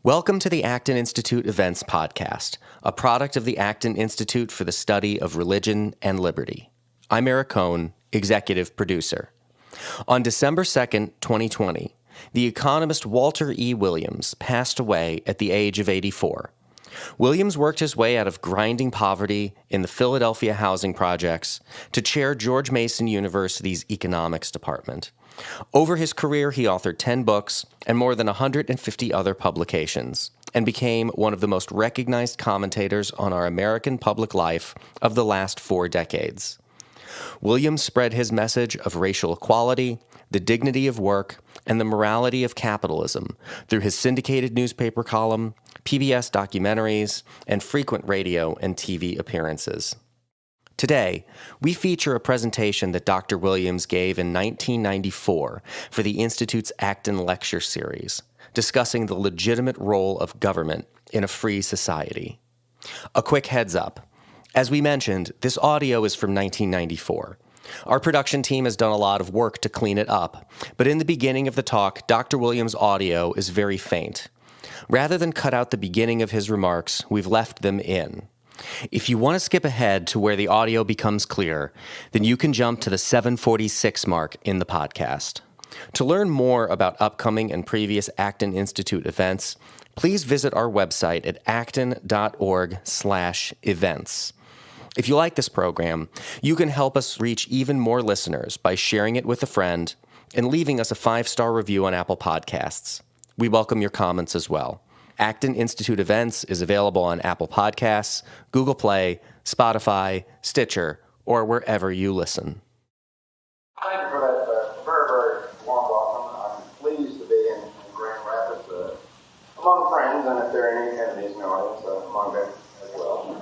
Welcome to the Acton Institute Events Podcast, a product of the Acton Institute for the Study of Religion and Liberty. I'm Eric Cohn, executive producer. On December 2nd, 2020, the economist Walter E. Williams passed away at the age of 84. Williams worked his way out of grinding poverty in the Philadelphia housing projects to chair George Mason University's economics department. Over his career, he authored 10 books and more than 150 other publications, and became one of the most recognized commentators on our American public life of the last 4 decades. Williams spread his message of racial equality, the dignity of work, and the morality of capitalism through his syndicated newspaper column, PBS documentaries, and frequent radio and TV appearances. Today, we feature a presentation that Dr. Williams gave in 1994 for the Institute's Acton Lecture Series, discussing the legitimate role of government in a free society. A quick heads up. As we mentioned, this audio is from 1994. Our production team has done a lot of work to clean it up, but in the beginning of the talk, Dr. Williams' audio is very faint. Rather than cut out the beginning of his remarks, we've left them in. If you want to skip ahead to where the audio becomes clear, then you can jump to the 7:46 mark in the podcast. To learn more about upcoming and previous Acton Institute events, please visit our website at acton.org/events. If you like this program, you can help us reach even more listeners by sharing it with a friend and leaving us a 5-star review on Apple Podcasts. We welcome your comments as well. Acton Institute Events is available on Apple Podcasts, Google Play, Spotify, Stitcher, or wherever you listen. Thank you for that very, very warm welcome. I'm pleased to be in Grand Rapids among friends, and if there are any enemies in the audience, among them as well.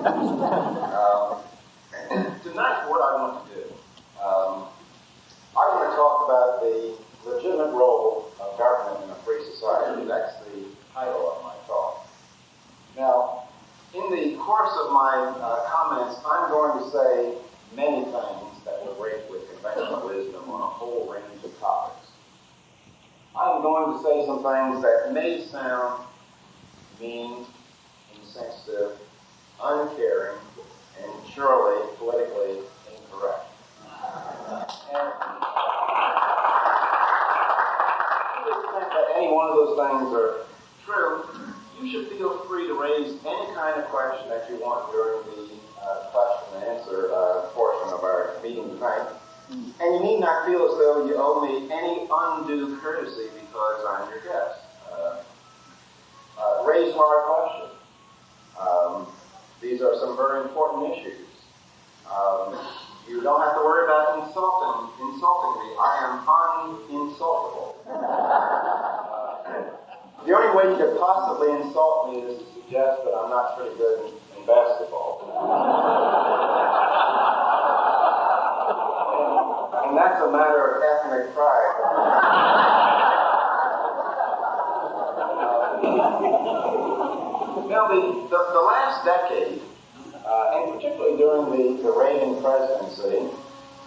Tonight, what I want to do, I want to talk about the legitimate role of government in a free society. That's the title of my talk. Now, in the course of my comments, I'm going to say many things that will break with conventional wisdom on a whole range of topics. I'm going to say some things that may sound mean, insensitive, uncaring, and surely politically incorrect. And to the extent that any one of those things are true, you should feel free to raise any kind of question that you want during the question and answer portion of our meeting tonight. And you need not feel as though you owe me any undue courtesy because I'm your guest. Raise hard questions. These are some very important issues. You don't have to worry about insulting me. I am uninsultable. The only way you could possibly insult me is to suggest that I'm not pretty good in basketball. And that's a matter of ethnic pride. Now, the last decade, and particularly during the Reagan presidency,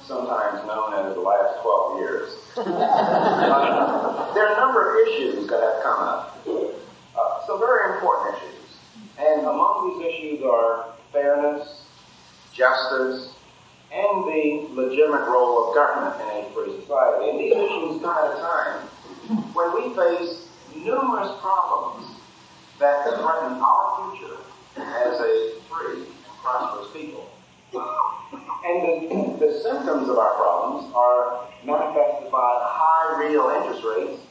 sometimes known as the last 12 years, there are a number of issues that have come up. Some very important issues. And among these issues are fairness, justice, and the legitimate role of government in a free society. And these issues come at a time when we face numerous problems that threaten our future as a free and prosperous people. And the symptoms of our problems are manifested by high real interest rates.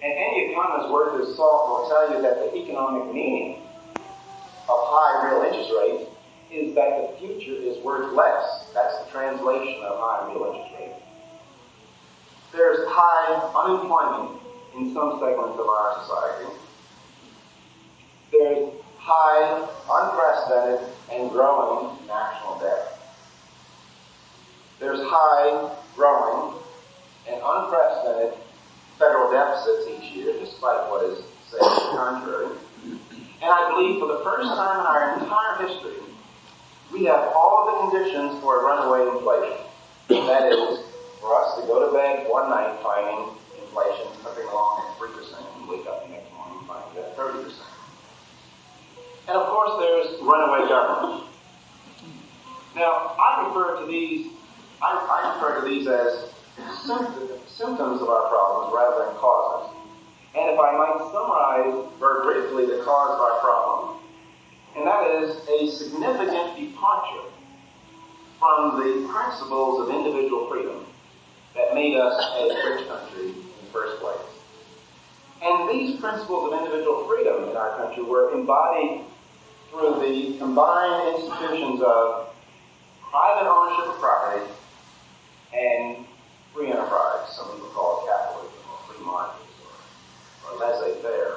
And any economist worth his salt will tell you that the economic meaning of high real interest rates is that the future is worth less. That's the translation of high real interest rates. There's high unemployment in some segments of our society. There's high, unprecedented, and growing national debt. There's high, growing, and unprecedented federal deficits each year, despite what is said to the contrary. And I believe for the first time in our entire history, we have all of the conditions for a runaway inflation. That is, for us to go to bed one night finding inflation tripping along at 3% and wake up the next morning and find that at 30%. And of course, there's runaway government. Now, I refer to these as symptoms of our problems rather than causes. And if I might summarize very briefly the cause of our problem, and that is a significant departure from the principles of individual freedom that made us a rich country in the first place. And these principles of individual freedom in our country were embodied through the combined institutions of private ownership of property and free enterprise. Some people call it capitalism or free markets or laissez-faire.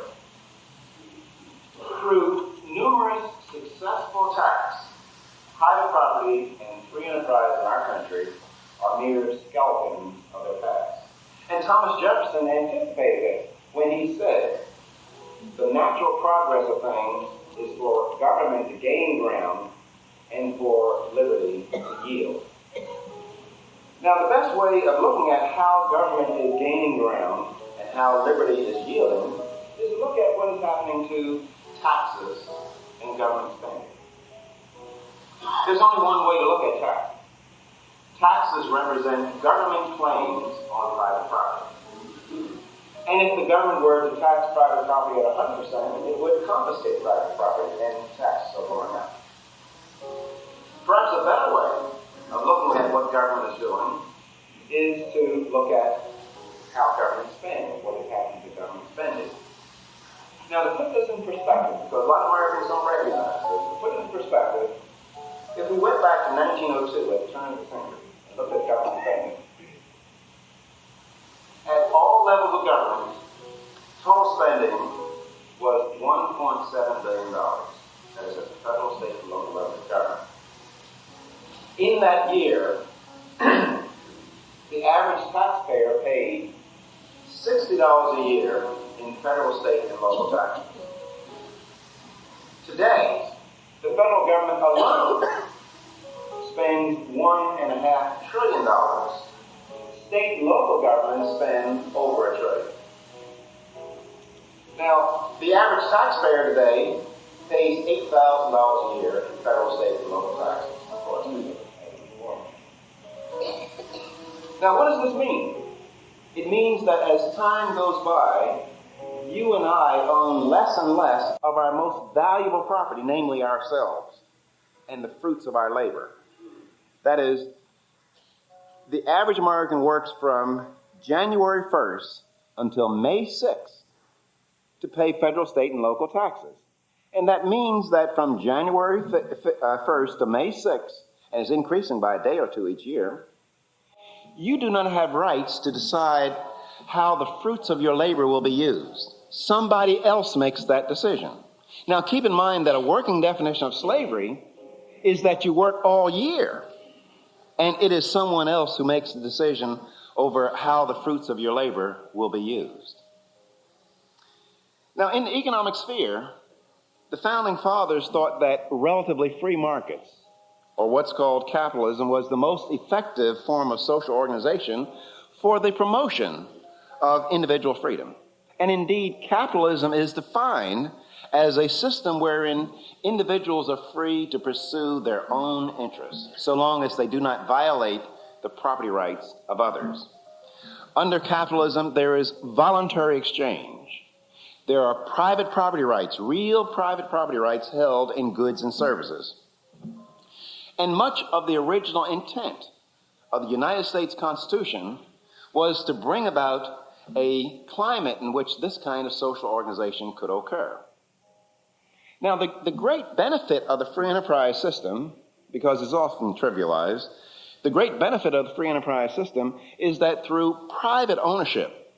Through numerous successful attacks, private property and free enterprise in our country are mere skeletons of their past. And Thomas Jefferson anticipated this when he said, the natural progress of things is for government to gain ground and for liberty to yield. Now, the best way of looking at how government is gaining ground and how liberty is yielding is to look at what is happening to taxes and government spending. There's only one way to look at tax. Taxes represent government claims on private property. And if the government were to tax private property at 100%, it would confiscate private property and taxes are going up. Perhaps a better way of looking at what government is doing is to look at how government spends, what is happening to government spending. Now, to put this in perspective, because a lot of Americans don't recognize this, to put it in perspective, if we went back to 1902 at the turn of the century and looked at government spending, at all levels of government, total spending was $1.7 billion. That is at the federal, state, and local levels of government. In that year, the average taxpayer paid $60 a year in federal, state, and local taxes. Today, the federal government alone spends $1.5 trillion. State and local governments spend over $1 trillion. Now, the average taxpayer today pays $8,000 a year in federal, state, and local taxes. Of course, now, what does this mean? It means that as time goes by, you and I own less and less of our most valuable property, namely ourselves, and the fruits of our labor. That is, the average American works from January 1st until May 6th to pay federal, state, and local taxes. And that means that from January 1st to May 6th, and it's increasing by a day or two each year, you do not have rights to decide how the fruits of your labor will be used. Somebody else makes that decision. Now, keep in mind that a working definition of slavery is that you work all year, and it is someone else who makes the decision over how the fruits of your labor will be used. Now, in the economic sphere, the founding fathers thought that relatively free markets, or what's called capitalism, was the most effective form of social organization for the promotion of individual freedom. And indeed, capitalism is defined as a system wherein individuals are free to pursue their own interests, so long as they do not violate the property rights of others. Under capitalism, there is voluntary exchange. There are private property rights, real private property rights held in goods and services. And much of the original intent of the United States Constitution was to bring about a climate in which this kind of social organization could occur. Now, the great benefit of the free enterprise system, because it's often trivialized, the great benefit of the free enterprise system is that through private ownership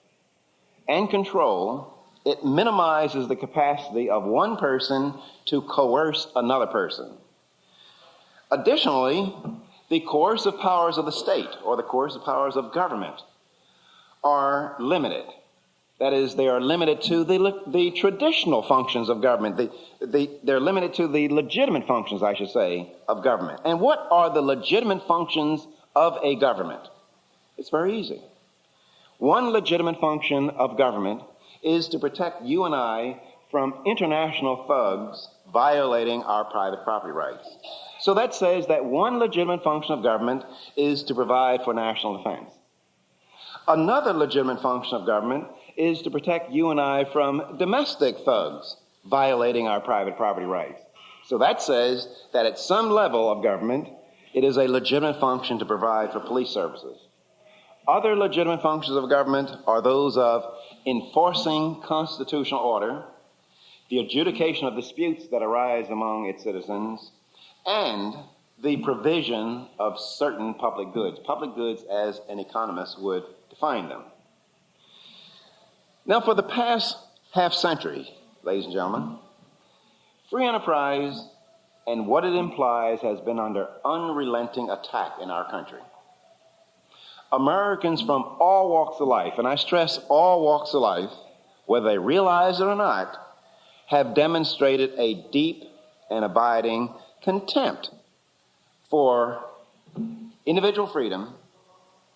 and control, it minimizes the capacity of one person to coerce another person. Additionally, the coercive powers of the state or the coercive powers of government are limited. That is, they are limited to the traditional functions of government. They're limited to the legitimate functions, I should say, of government. And what are the legitimate functions of a government? It's very easy. One legitimate function of government is to protect you and I from international thugs violating our private property rights. So that says that one legitimate function of government is to provide for national defense. Another legitimate function of government is to protect you and I from domestic thugs violating our private property rights. So that says that at some level of government, it is a legitimate function to provide for police services. Other legitimate functions of government are those of enforcing constitutional order, the adjudication of disputes that arise among its citizens, and the provision of certain public goods as an economist would define them. Now, for the past half century, ladies and gentlemen, free enterprise and what it implies has been under unrelenting attack in our country. Americans from all walks of life, and I stress all walks of life, whether they realize it or not, have demonstrated a deep and abiding contempt for individual freedom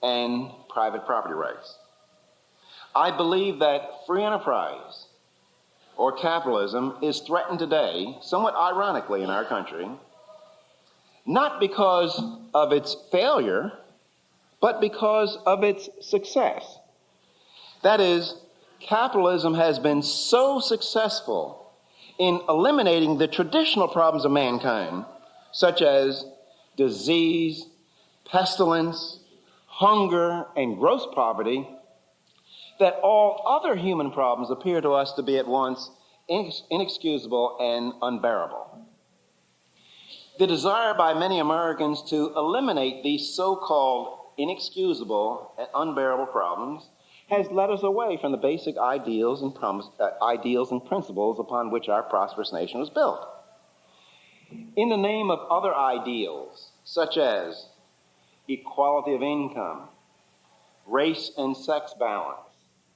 and private property rights. I believe that free enterprise or capitalism is threatened today, somewhat ironically in our country, not because of its failure, but because of its success. That is, capitalism has been so successful in eliminating the traditional problems of mankind, such as disease, pestilence, hunger, and gross poverty, that all other human problems appear to us to be at once inexcusable and unbearable. The desire by many Americans to eliminate these so-called inexcusable and unbearable problems has led us away from the basic ideals and principles upon which our prosperous nation was built. In the name of other ideals, such as equality of income, race and sex balance,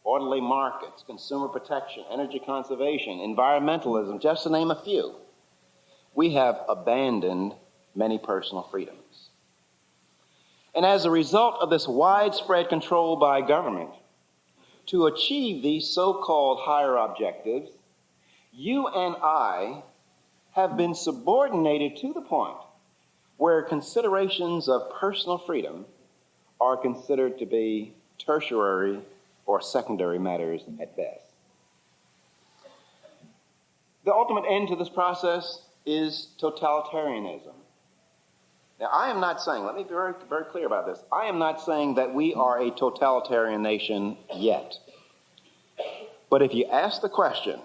orderly markets, consumer protection, energy conservation, environmentalism, just to name a few, we have abandoned many personal freedoms. And as a result of this widespread control by government to achieve these so-called higher objectives, you and I have been subordinated to the point where considerations of personal freedom are considered to be tertiary or secondary matters at best. The ultimate end to this process is totalitarianism. Now, I am not saying, let me be very, very clear about this, I am not saying that we are a totalitarian nation yet. But if you ask the question,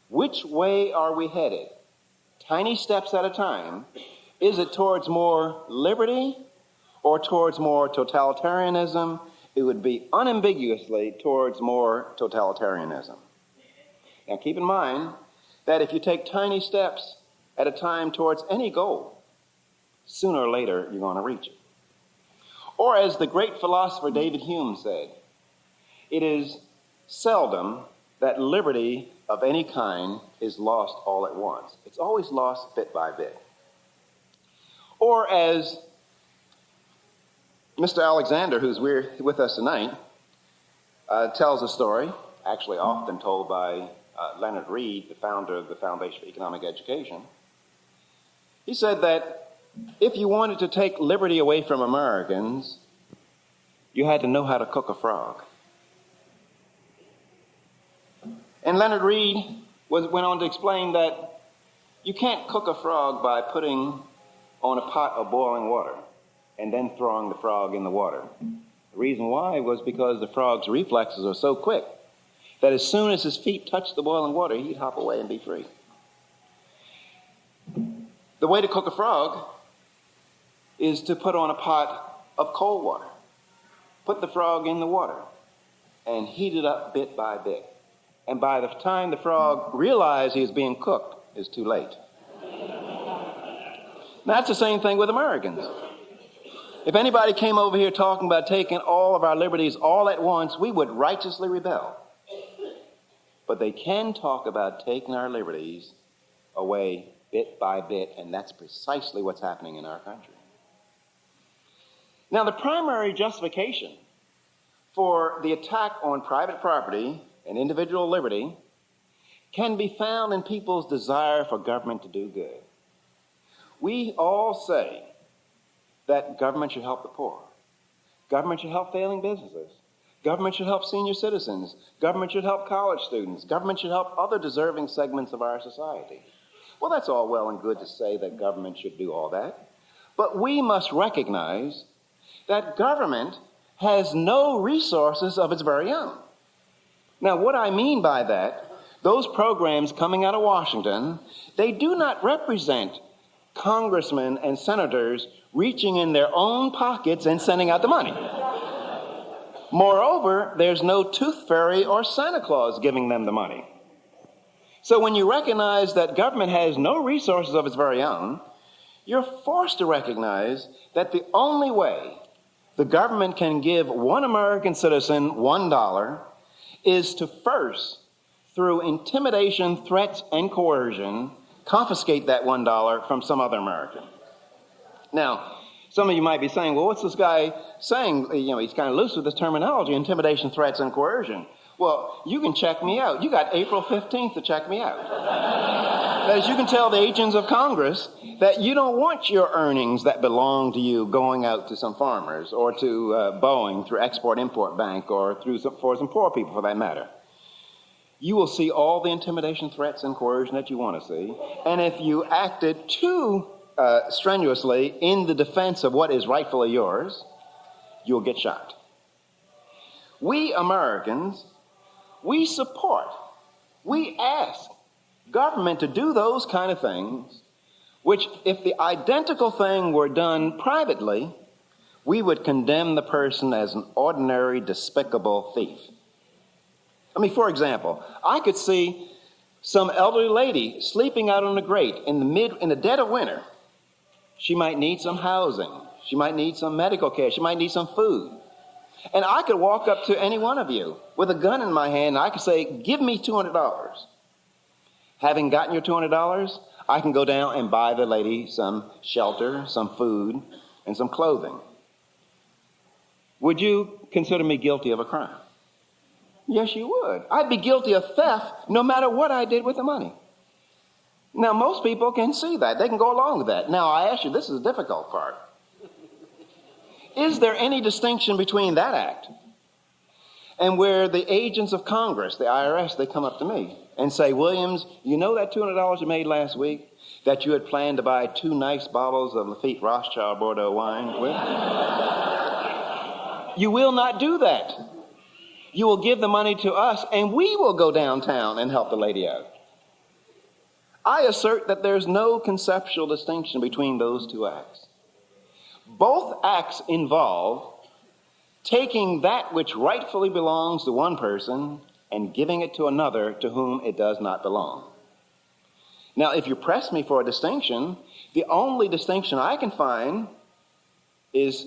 which way are we headed, tiny steps at a time, is it towards more liberty or towards more totalitarianism? It would be unambiguously towards more totalitarianism. Now, keep in mind that if you take tiny steps at a time towards any goal, sooner or later you're going to reach it. Or as the great philosopher David Hume said, it is seldom that liberty of any kind is lost all at once. It's always lost bit by bit. Or as Mr. Alexander, who's with us tonight, tells a story, actually often told by Leonard Read, the founder of the Foundation for Economic Education. He said that if you wanted to take liberty away from Americans, you had to know how to cook a frog. And Leonard Read went on to explain that you can't cook a frog by putting on a pot of boiling water and then throwing the frog in the water. The reason why was because the frog's reflexes are so quick that as soon as his feet touched the boiling water, he'd hop away and be free. The way to cook a frog is to put on a pot of cold water, put the frog in the water, and heat it up bit by bit. And by the time the frog realized he was being cooked, it's too late. That's the same thing with Americans. If anybody came over here talking about taking all of our liberties all at once, we would righteously rebel. But they can talk about taking our liberties away bit by bit, and that's precisely what's happening in our country. Now, the primary justification for the attack on private property and individual liberty can be found in people's desire for government to do good. We all say that government should help the poor. Government should help failing businesses. Government should help senior citizens. Government should help college students. Government should help other deserving segments of our society. Well, that's all well and good to say that government should do all that. But we must recognize that government has no resources of its very own. Now, what I mean by that, those programs coming out of Washington, they do not represent congressmen and senators reaching in their own pockets and sending out the money. Moreover, there's no tooth fairy or Santa Claus giving them the money. So when you recognize that government has no resources of its very own, you're forced to recognize that the only way the government can give one American citizen $1 is to first, through intimidation, threats, and coercion, confiscate that $1 from some other American. Now, some of you might be saying, well, what's this guy saying? He's kind of loose with this terminology, intimidation, threats, and coercion. Well, you can check me out. You got April 15th to check me out. That is, you can tell the agents of Congress that you don't want your earnings that belong to you going out to some farmers or to Boeing through Export-Import Bank or for some poor people, for that matter. You will see all the intimidation, threats, and coercion that you want to see. And if you acted too strenuously in the defense of what is rightfully yours, you'll get shot. We Americans, we support, we ask government to do those kind of things, which if the identical thing were done privately, we would condemn the person as an ordinary, despicable thief. For example, I could see some elderly lady sleeping out on a grate in the dead of winter. She might need some housing. She might need some medical care. She might need some food. And I could walk up to any one of you with a gun in my hand, and I could say, give me $200. Having gotten your $200, I can go down and buy the lady some shelter, some food, and some clothing. Would you consider me guilty of a crime? Yes, you would. I'd be guilty of theft no matter what I did with the money. Now, most people can see that. They can go along with that. Now, I ask you, this is the difficult part. Is there any distinction between that act and where the agents of Congress, the IRS, they come up to me and say, Williams, you know that $200 you made last week that you had planned to buy 2 nice bottles of Lafite Rothschild Bordeaux wine with? You will not do that. You will give the money to us, and we will go downtown and help the lady out. I assert that there's no conceptual distinction between those two acts. Both acts involve taking that which rightfully belongs to one person and giving it to another to whom it does not belong. Now, if you press me for a distinction, the only distinction I can find is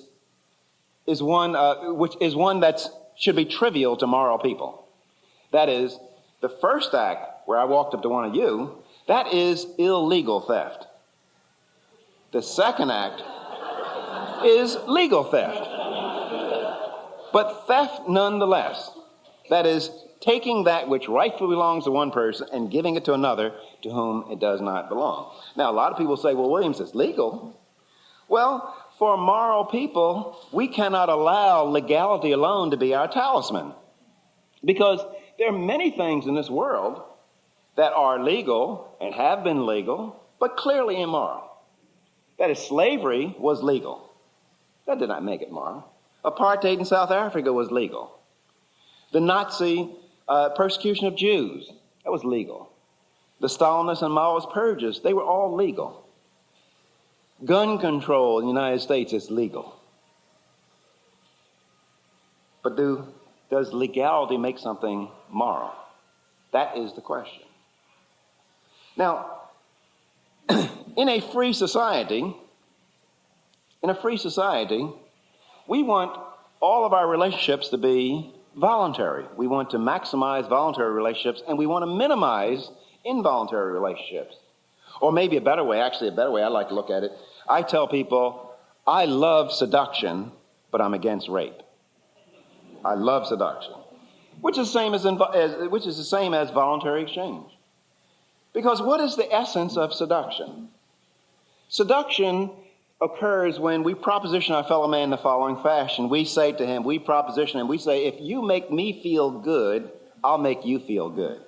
one that should be trivial to moral people. That is, the first act, where I walked up to one of you, that is illegal theft. The second act is legal theft. But theft nonetheless. That is, taking that which rightfully belongs to one person and giving it to another to whom it does not belong. Now, a lot of people say, well, Williams, it's legal. Well, for moral people, we cannot allow legality alone to be our talisman. Because there are many things in this world that are legal and have been legal, but clearly immoral. That is, slavery was legal. That did not make it moral. Apartheid in South Africa was legal. The Nazi persecution of Jews, that was legal. The Stalinist and Maoist purges, they were all legal. Gun control in the United States is legal. But does legality make something moral? That is the question. Now, in a free society, we want all of our relationships to be voluntary. We want to maximize voluntary relationships, and we want to minimize involuntary relationships. Or maybe a better way I like to look at it, I tell people, I love seduction, but I'm against rape. I love seduction, which is the same as voluntary exchange. Because what is the essence of seduction? Seduction occurs when we proposition our fellow man in the following fashion. We say to him, we proposition him, we say, if you make me feel good, I'll make you feel good.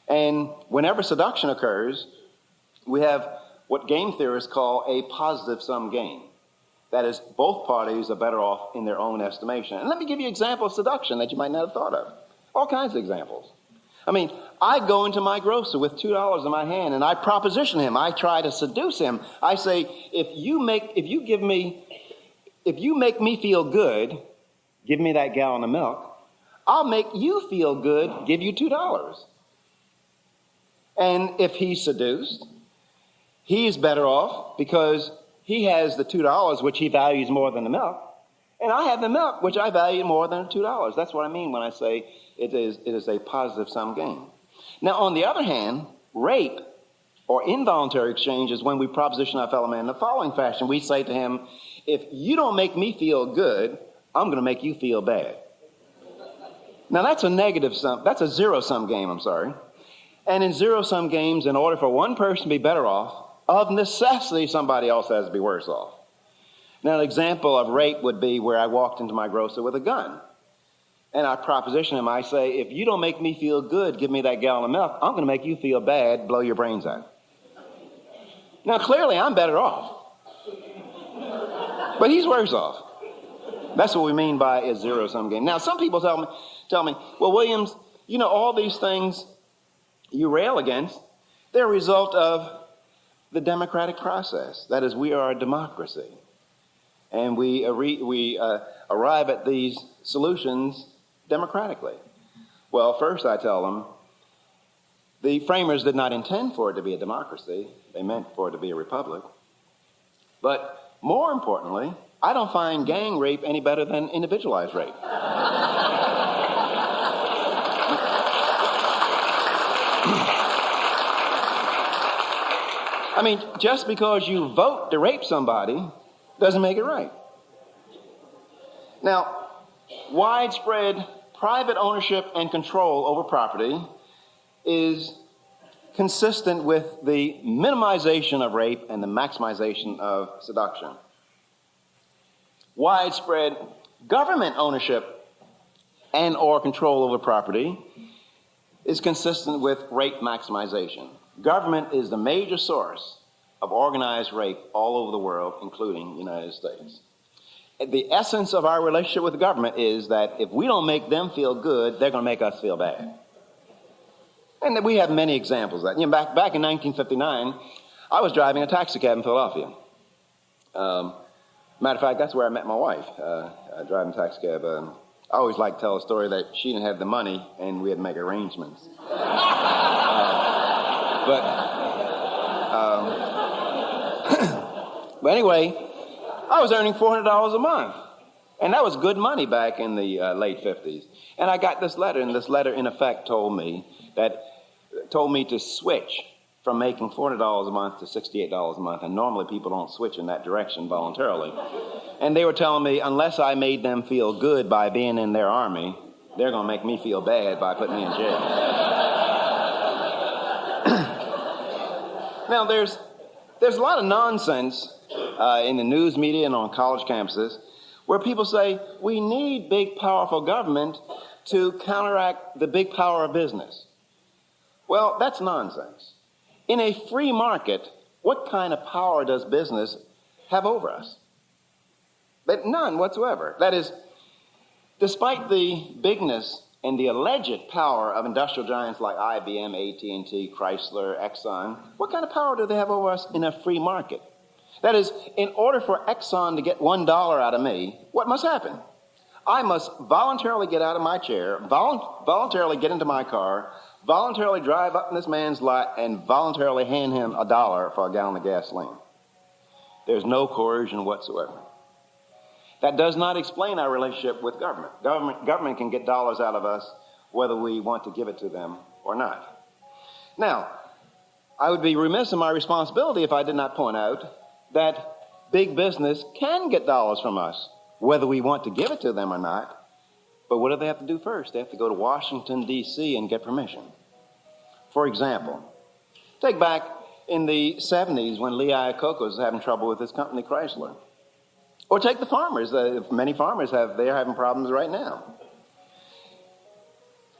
And whenever seduction occurs, we have what game theorists call a positive sum game. That is, both parties are better off in their own estimation. And let me give you an example of seduction that you might not have thought of. All kinds of examples. I mean, I go into my grocer with $2 in my hand and I proposition him. I try to seduce him. I say, if you make me feel good, give me that gallon of milk. I'll make you feel good, give you $2. And if he's seduced, he's better off because he has the $2, which he values more than the milk. And I have the milk, which I value more than $2. That's what I mean when I say it is a positive sum game. Now, on the other hand, rape or involuntary exchange is when we proposition our fellow man in the following fashion. We say to him, if you don't make me feel good, I'm going to make you feel bad. Now, that's a zero-sum game, I'm sorry. And in zero-sum games, in order for one person to be better off, of necessity, somebody else has to be worse off. Now, an example of rape would be where I walked into my grocer with a gun. And I proposition him. I say, if you don't make me feel good, give me that gallon of milk, I'm going to make you feel bad, blow your brains out. Now, clearly, I'm better off. But he's worse off. That's what we mean by a zero-sum game. Now, some people tell me, well, Williams, you know, all these things you rail against, they're a result of the democratic process. That is, we are a democracy. And we arrive at these solutions democratically. Well, first I tell them, the framers did not intend for it to be a democracy. They meant for it to be a republic. But more importantly, I don't find gang rape any better than individualized rape. I mean, just because you vote to rape somebody doesn't make it right. Now, widespread private ownership and control over property is consistent with the minimization of rape and the maximization of seduction. Widespread government ownership and or control over property is consistent with rape maximization. Government is the major source of organized rape all over the world, including the United States. The essence of our relationship with the government is that if we don't make them feel good, they're going to make us feel bad. And we have many examples of that. You know, back in 1959, I was driving a taxi cab in Philadelphia. Matter of fact, that's where I met my wife, driving a taxi cab. I always like to tell a story that she didn't have the money and we had to make arrangements. But anyway, I was earning $400 a month. And that was good money back in the late 50s. And I got this letter, and this letter, in effect, told me to switch from making $400 a month to $68 a month. And normally people don't switch in that direction voluntarily. And they were telling me, unless I made them feel good by being in their army, they're going to make me feel bad by putting me in jail. Now, there's a lot of nonsense in the news media and on college campuses where people say, we need big, powerful government to counteract the big power of business. Well, that's nonsense. In a free market, what kind of power does business have over us? But none whatsoever. That is, despite the bigness and the alleged power of industrial giants like IBM, AT&T, Chrysler, Exxon, what kind of power do they have over us in a free market? That is, in order for Exxon to get $1 out of me, what must happen? I must voluntarily get out of my chair, voluntarily get into my car, voluntarily drive up in this man's lot, and voluntarily hand him $1 for a gallon of gasoline. There's no coercion whatsoever. That does not explain our relationship with government. Government can get dollars out of us whether we want to give it to them or not. Now, I would be remiss in my responsibility if I did not point out that big business can get dollars from us, whether we want to give it to them or not. But what do they have to do first? They have to go to Washington, D.C. and get permission. For example, Take back in the 70s when Lee Iacocca was having trouble with his company, Chrysler. Or take the farmers. Many farmers they're having problems right now.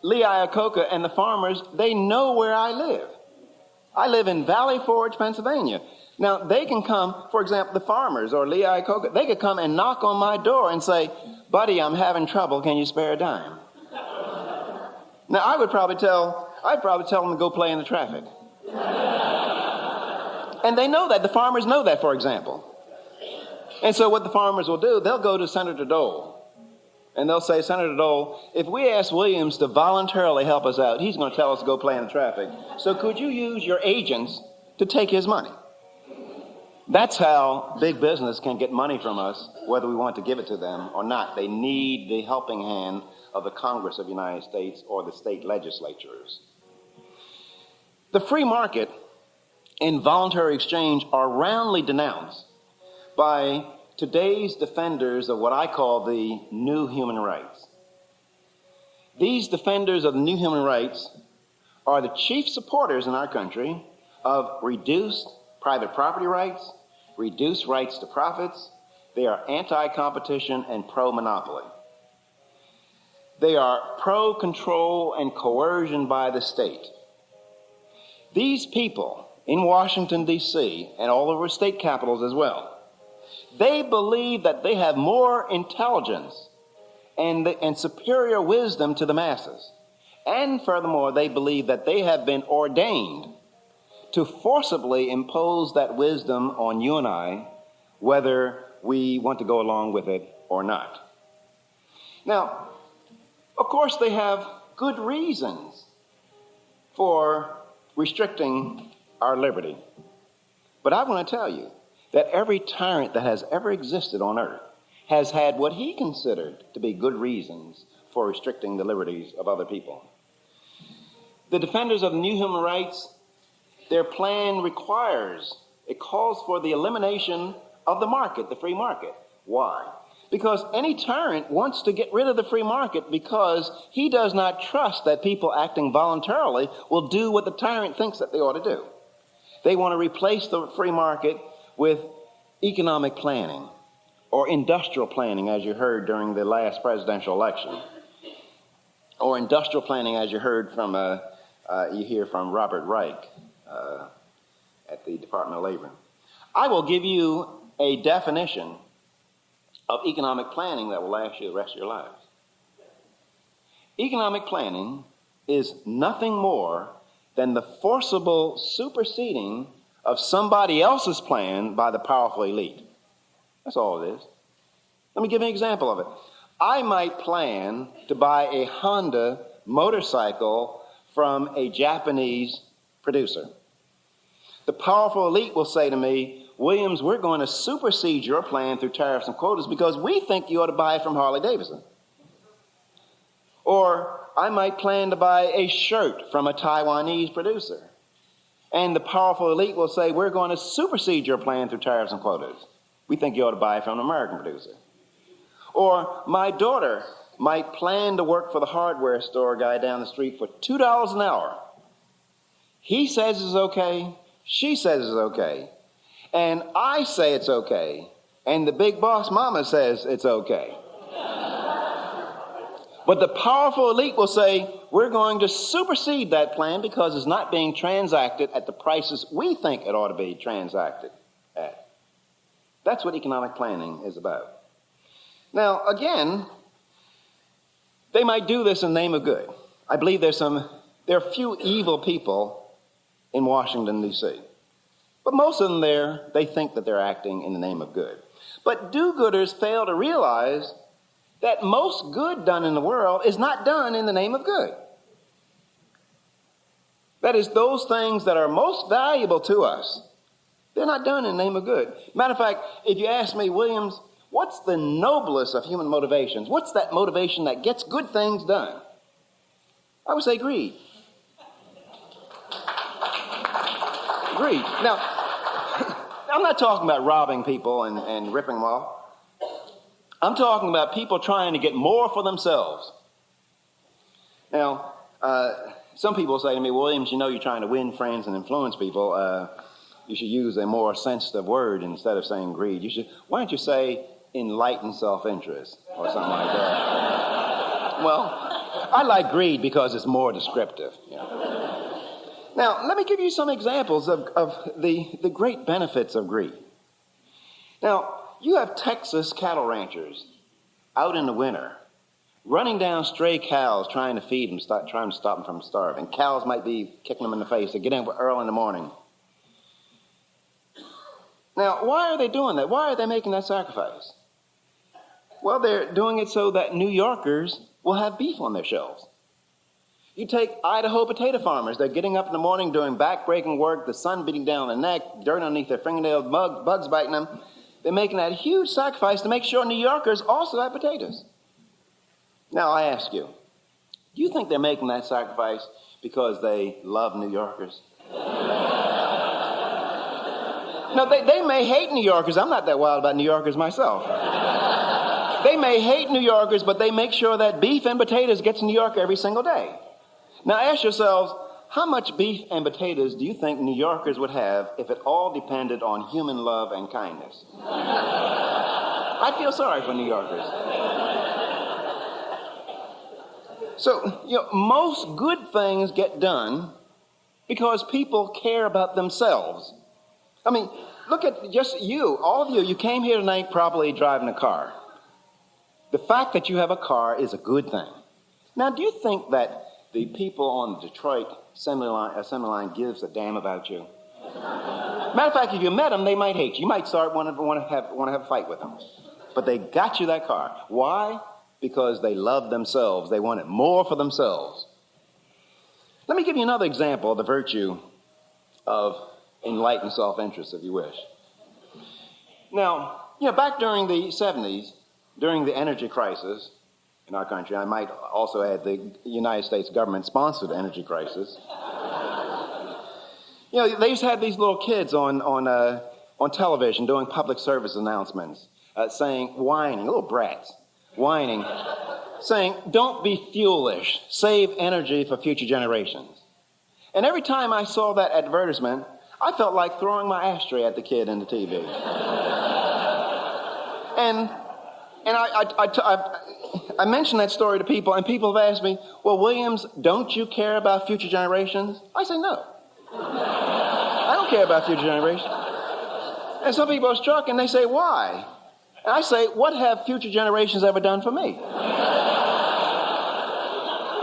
Lee Iacocca and the farmers, they know where I live. I live in Valley Forge, Pennsylvania. Now, they can come, for example, the farmers or Lee Iacocca, they could come and knock on my door and say, "Buddy, I'm having trouble. Can you spare a dime?" Now, I'd probably tell them to go play in the traffic. And they know that. The farmers know that, for example. And so what the farmers will do, they'll go to Senator Dole. And they'll say, "Senator Dole, if we ask Williams to voluntarily help us out, he's going to tell us to go play in the traffic. So could you use your agents to take his money?" That's how big business can get money from us, whether we want to give it to them or not. They need the helping hand of the Congress of the United States or the state legislatures. The free market and voluntary exchange are roundly denounced by today's defenders of what I call the new human rights. These defenders of the new human rights are the chief supporters in our country of reduced private property rights, reduced rights to profits. They are anti-competition and pro-monopoly. They are pro-control and coercion by the state. These people in Washington, D.C., and all over state capitals as well, they believe that they have more intelligence and superior wisdom to the masses. And furthermore, they believe that they have been ordained to forcibly impose that wisdom on you and I, whether we want to go along with it or not. Now, of course, they have good reasons for restricting our liberty. But I want to tell you that every tyrant that has ever existed on earth has had what he considered to be good reasons for restricting the liberties of other people. The defenders of the new human rights, their plan calls for the elimination of the market, the free market. Why? Because any tyrant wants to get rid of the free market because he does not trust that people acting voluntarily will do what the tyrant thinks that they ought to do. They want to replace the free market with economic planning or industrial planning, as you heard during the last presidential election, or industrial planning, as you heard from you hear from Robert Reich at the Department of Labor. I will give you a definition of economic planning that will last you the rest of your lives. Economic planning is nothing more than the forcible superseding of somebody else's plan by the powerful elite. That's all it is. Let me give you an example of it. I might plan to buy a Honda motorcycle from a Japanese producer. The powerful elite will say to me, "Williams, we're going to supersede your plan through tariffs and quotas because we think you ought to buy it from Harley Davidson." Or I might plan to buy a shirt from a Taiwanese producer. And the powerful elite will say, "We're going to supersede your plan through tariffs and quotas. We think you ought to buy it from an American producer." Or my daughter might plan to work for the hardware store guy down the street for $2 an hour. He says it's okay. She says it's okay. And I say it's okay. And the big boss mama says it's okay. But the powerful elite will say, "We're going to supersede that plan because it's not being transacted at the prices we think it ought to be transacted at." That's what economic planning is about. Now, again, they might do this in the name of good. I believe there are a few evil people in Washington, D.C. But most of them they think that they're acting in the name of good. But do-gooders fail to realize that most good done in the world is not done in the name of good. That is, those things that are most valuable to us, they're not done in the name of good. Matter of fact, if you ask me, "Williams, what's the noblest of human motivations? What's that motivation that gets good things done?" I would say greed. Greed. Now, I'm not talking about robbing people and ripping them off. I'm talking about people trying to get more for themselves. Now, Some people say to me, Williams, you know you're trying to win friends and influence people. You should use a more sensitive word instead of saying greed. Why don't you say enlightened self-interest or something like that? Well, I like greed because it's more descriptive. You know. Now, let me give you some examples of the great benefits of greed. Now, you have Texas cattle ranchers out in the winter running down stray cows trying to feed them, trying to stop them from starving. Cows might be kicking them in the face. They get in early in the morning. Now, why are they doing that? Why are they making that sacrifice? Well, they're doing it so that New Yorkers will have beef on their shelves. You take Idaho potato farmers. They're getting up in the morning doing back-breaking work, the sun beating down their neck, dirt underneath their fingernails, bugs biting them. They're making that huge sacrifice to make sure New Yorkers also have potatoes. Now, I ask you, do you think they're making that sacrifice because they love New Yorkers? No, they may hate New Yorkers. I'm not that wild about New Yorkers myself. They may hate New Yorkers, but they make sure that beef and potatoes gets to New York every single day. Now, ask yourselves, how much beef and potatoes do you think New Yorkers would have if it all depended on human love and kindness? I feel sorry for New Yorkers. So, most good things get done because people care about themselves. I mean, look at just you, all of you. You came here tonight probably driving a car. The fact that you have a car is a good thing. Now, do you think that the people on the Detroit assembly line gives a damn about you? Matter of fact, if you met them, they might hate you. You might start want to have a fight with them. But they got you that car. Why? Because they love themselves. They want it more for themselves. Let me give you another example of the virtue of enlightened self-interest, if you wish. Now, back during the 70s, during the energy crisis in our country, I might also add the United States government-sponsored energy crisis. They used to have these little kids on television doing public service announcements, whining, little brats, whining, saying, "Don't be fuelish, save energy for future generations." And every time I saw that advertisement, I felt like throwing my ashtray at the kid in the TV. And I mentioned that story to people, and people have asked me, "Well, Williams, don't you care about future generations?" I say, no. I don't care about future generations. And some people are struck, and they say, "Why?" And I say, what have future generations ever done for me?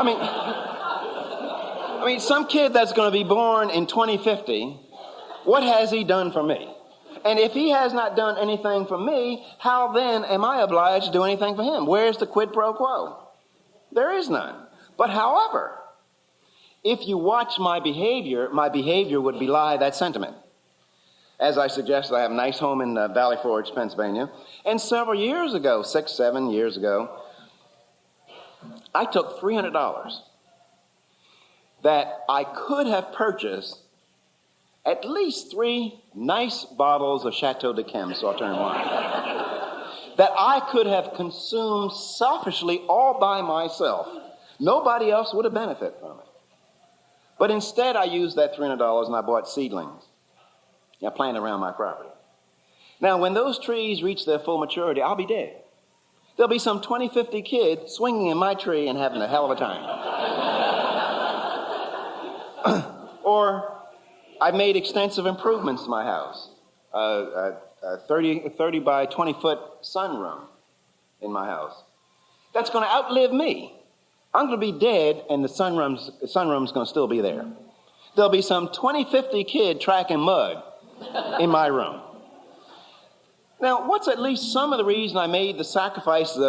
I mean, some kid that's going to be born in 2050, what has he done for me? And if he has not done anything for me, how then am I obliged to do anything for him? Where's the quid pro quo? There is none. But however, if you watch my behavior would belie that sentiment. As I suggested, I have a nice home in Valley Forge, Pennsylvania. And several years ago, 6-7 years ago, I took $300 that I could have purchased at least 3 nice bottles of Chateau de Chem Sauterne wine that I could have consumed selfishly all by myself. Nobody else would have benefited from it. But instead, I used that $300 and I bought seedlings. I planted around my property. Now, when those trees reach their full maturity, I'll be dead. There'll be some 20, 50 kids swinging in my tree and having a hell of a time. Or I've made extensive improvements to my house. A 30 by 20 foot sunroom in my house. That's going to outlive me. I'm going to be dead, and the sunroom's going to still be there. There'll be some 20, 50 kid tracking mud in my room. Now, what's at least some of the reason I made the sacrifices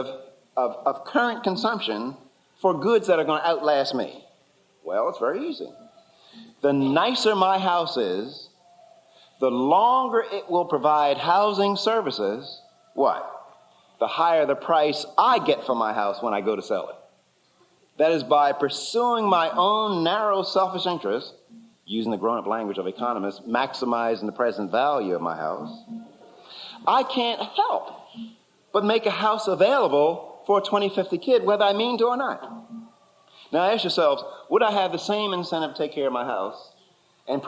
of current consumption for goods that are going to outlast me? Well, it's very easy. The nicer my house is, the longer it will provide housing services, what? The higher the price I get for my house when I go to sell it. That is, by pursuing my own narrow selfish interest, using the grown-up language of economists, maximizing the present value of my house, I can't help but make a house available for a 20, 50 kid, whether I mean to or not. Now ask yourselves, would I have the same incentive to take care of my house and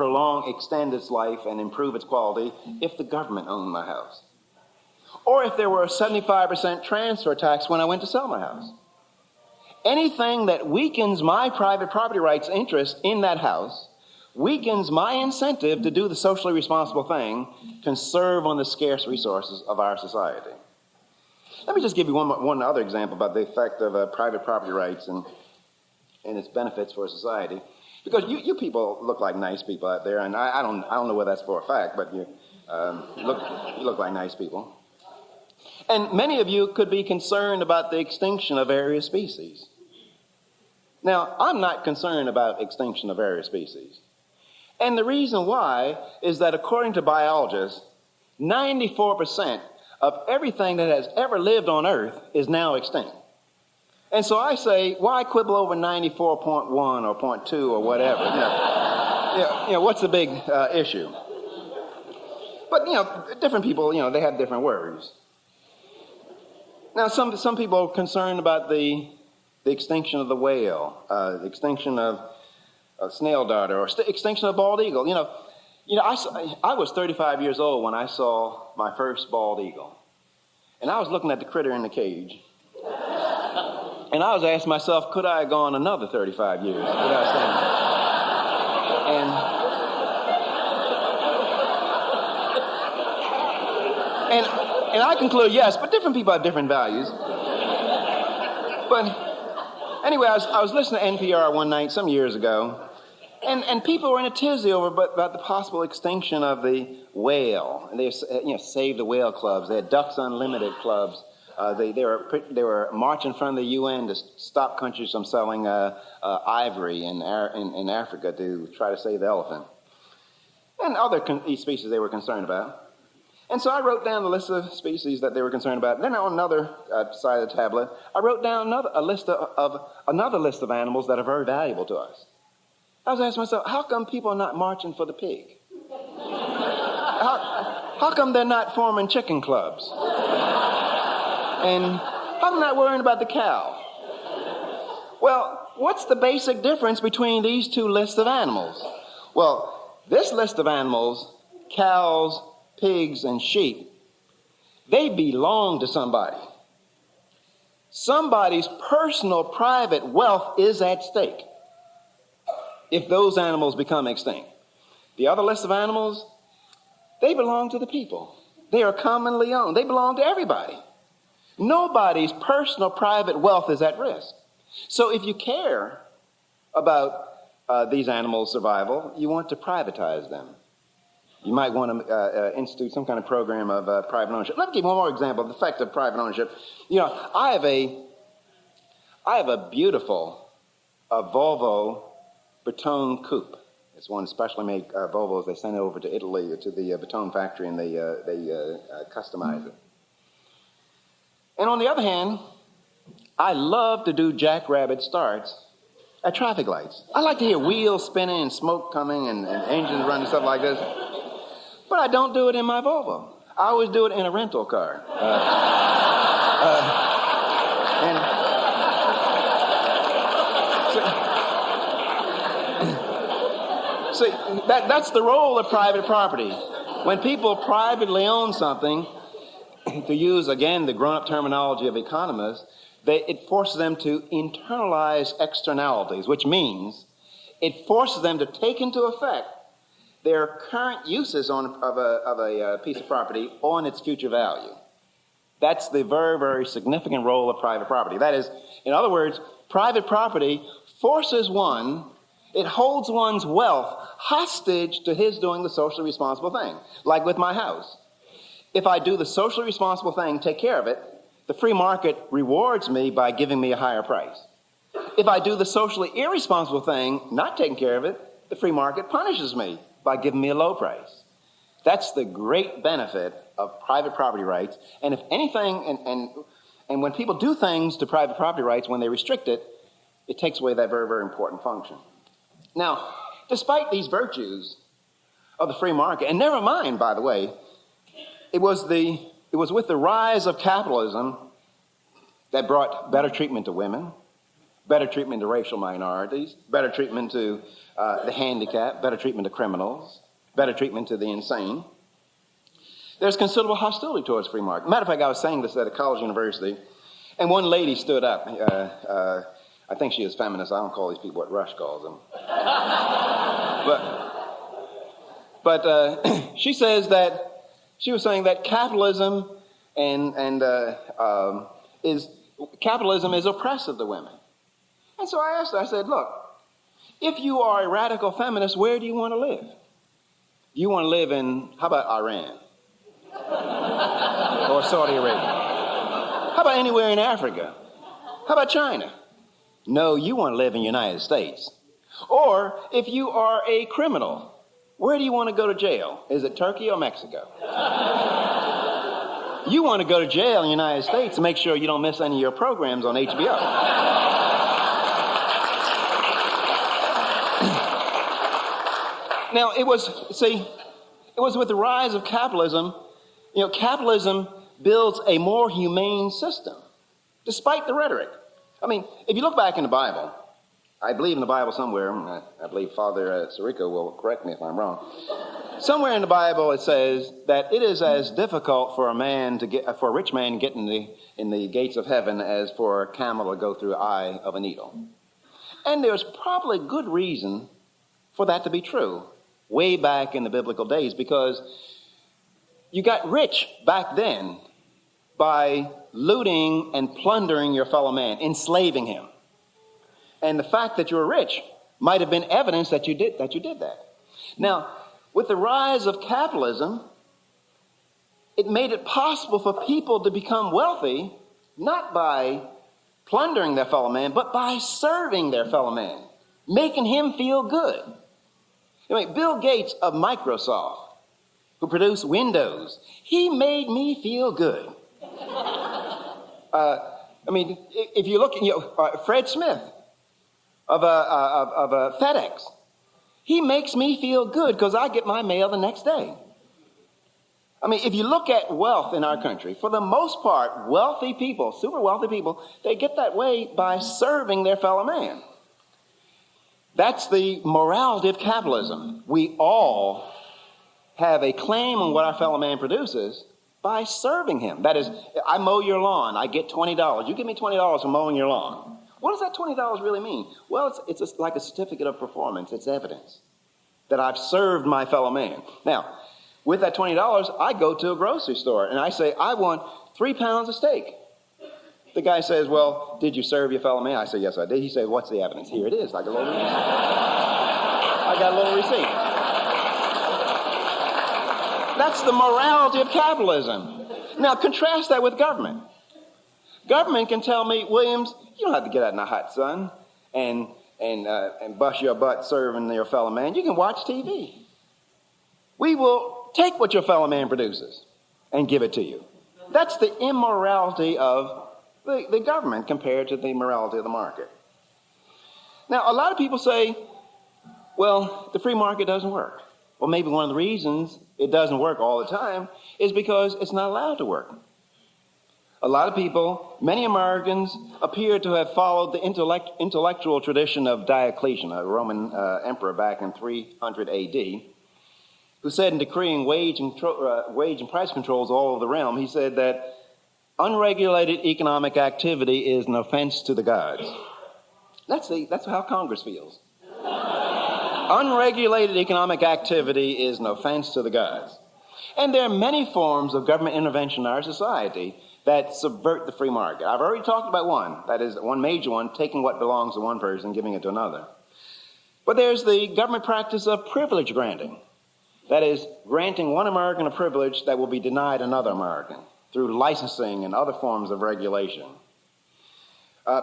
extend its life and improve its quality if the government owned my house? Or if there were a 75% transfer tax when I went to sell my house? Anything that weakens my private property rights interest in that house weakens my incentive to do the socially responsible thing, conserve on the scarce resources of our society. Let me just give you one other example about the effect of private property rights and its benefits for society. Because you people look like nice people out there, and I don't know whether that's for a fact, but you look like nice people. And many of you could be concerned about the extinction of various species. Now, I'm not concerned about extinction of various species. And the reason why is that according to biologists, 94% of everything that has ever lived on Earth is now extinct. And so I say, why quibble over 94.1 or 0.2 or whatever? What's the big issue? But, different people, they have different worries. Now, some people are concerned about the extinction of the whale, the extinction of snail darter, or extinction of bald eagle. I was 35 years old when I saw my first bald eagle. And I was looking at the critter in the cage. And I was asking myself, could I have gone another 35 years without seeing it? And I conclude, yes, but different people have different values. But anyway, I was listening to NPR one night some years ago, and people were in a tizzy about the possible extinction of the whale. And they Save the Whale clubs. They had Ducks Unlimited clubs. They were marching in front of the UN to stop countries from selling ivory in Africa to try to save the elephant. And other species they were concerned about. And so I wrote down the list of species that they were concerned about. Then on another side of the tablet, I wrote down another list of animals that are very valuable to us. I was asking myself, how come people are not marching for the pig? How come they're not forming chicken clubs? And how come they're not worrying about the cow? Well, what's the basic difference between these two lists of animals? Well, this list of animals, cows, pigs, and sheep, they belong to somebody. Somebody's personal private wealth is at stake if those animals become extinct. The other list of animals, they belong to the people. They are commonly owned. They belong to everybody. Nobody's personal private wealth is at risk. So if you care about these animals' survival, you want to privatize them. You might want to institute some kind of program of private ownership. Let me give you one more example of the effect of private ownership. I have a beautiful Volvo Bertone coupe. It's one specially made Volvos. They send it over to Italy, to the Bertone factory, and they customize it. And on the other hand, I love to do jackrabbit starts at traffic lights. I like to hear wheels spinning and smoke coming and engines running, stuff like this. But I don't do it in my Volvo. I always do it in a rental car. That's the role of private property. When people privately own something, to use, again, the grown-up terminology of economists, it forces them to internalize externalities, which means it forces them to take into effect their current uses of a piece of property on its future value. That's the very, very significant role of private property. That is, in other words, private property forces it holds one's wealth hostage to his doing the socially responsible thing. Like with my house. If I do the socially responsible thing, take care of it, the free market rewards me by giving me a higher price. If I do the socially irresponsible thing, not taking care of it, the free market punishes me by giving me a low price. That's the great benefit of private property rights. And if anything, and when people do things to private property rights, when they restrict it, it takes away that very, very important function. Now, despite these virtues of the free market, and never mind, by the way, it was with the rise of capitalism that brought better treatment to women, better treatment to racial minorities, better treatment to the handicapped, better treatment to criminals, better treatment to the insane. There's considerable hostility towards free market. Matter of fact, I was saying this at a college university, and one lady stood up. I think she is feminist. I don't call these people what Rush calls them. But she says that she was saying that capitalism capitalism is oppressive to women. And so I asked her, I said, look, if you are a radical feminist, where do you want to live? You want to live in, how about Iran? Or Saudi Arabia? How about anywhere in Africa? How about China? No, you want to live in the United States. Or if you are a criminal, where do you want to go to jail? Is it Turkey or Mexico? You want to go to jail in the United States to make sure you don't miss any of your programs on HBO. Now, it was with the rise of capitalism, capitalism builds a more humane system, despite the rhetoric. I mean, if you look back in the Bible, I believe in the Bible somewhere, I believe Father Sirico will correct me if I'm wrong. Somewhere in the Bible it says that it is as difficult for a rich man to get in the gates of heaven as for a camel to go through the eye of a needle. And there's probably good reason for that to be true way back in the biblical days, because you got rich back then by looting and plundering your fellow man, enslaving him. And the fact that you were rich might have been evidence that you did that. Now, with the rise of capitalism, it made it possible for people to become wealthy, not by plundering their fellow man, but by serving their fellow man, making him feel good. I mean, Bill Gates of Microsoft, who produced Windows, he made me feel good. If you look at Fred Smith of FedEx, he makes me feel good because I get my mail the next day. I mean, if you look at wealth in our country, for the most part, wealthy people, super wealthy people, they get that way by serving their fellow man. That's the morality of capitalism. We all have a claim on what our fellow man produces by serving him. That is, I mow your lawn, I get $20. You give me $20 for mowing your lawn. What does that $20 really mean? Well, it's like a certificate of performance. It's evidence that I've served my fellow man. Now, with that $20, I go to a grocery store and I say, I want 3 pounds of steak. The guy says, well, did you serve your fellow man? I say, yes, I did. He says, what's the evidence? Here it is. I got a little receipt. I got a little receipt. That's the morality of capitalism. Now, contrast that with government. Government can tell me, Williams, you don't have to get out in the hot sun and bust your butt serving your fellow man. You can watch TV. We will take what your fellow man produces and give it to you. That's the immorality of the government compared to the morality of the market. Now, a lot of people say, well, the free market doesn't work. Well, maybe one of the reasons it doesn't work all the time is because it's not allowed to work. A lot of people, many Americans, appear to have followed the intellectual tradition of Diocletian, a Roman emperor back in 300 AD, who said in decreeing wage and price controls all over the realm, he said that unregulated economic activity is an offense to the gods. That's how Congress feels. Unregulated economic activity is an offense to the gods. And there are many forms of government intervention in our society that subvert the free market. I've already talked about one. That is one major one, taking what belongs to one person and giving it to another. But there's the government practice of privilege granting. That is, granting one American a privilege that will be denied another American through licensing and other forms of regulation.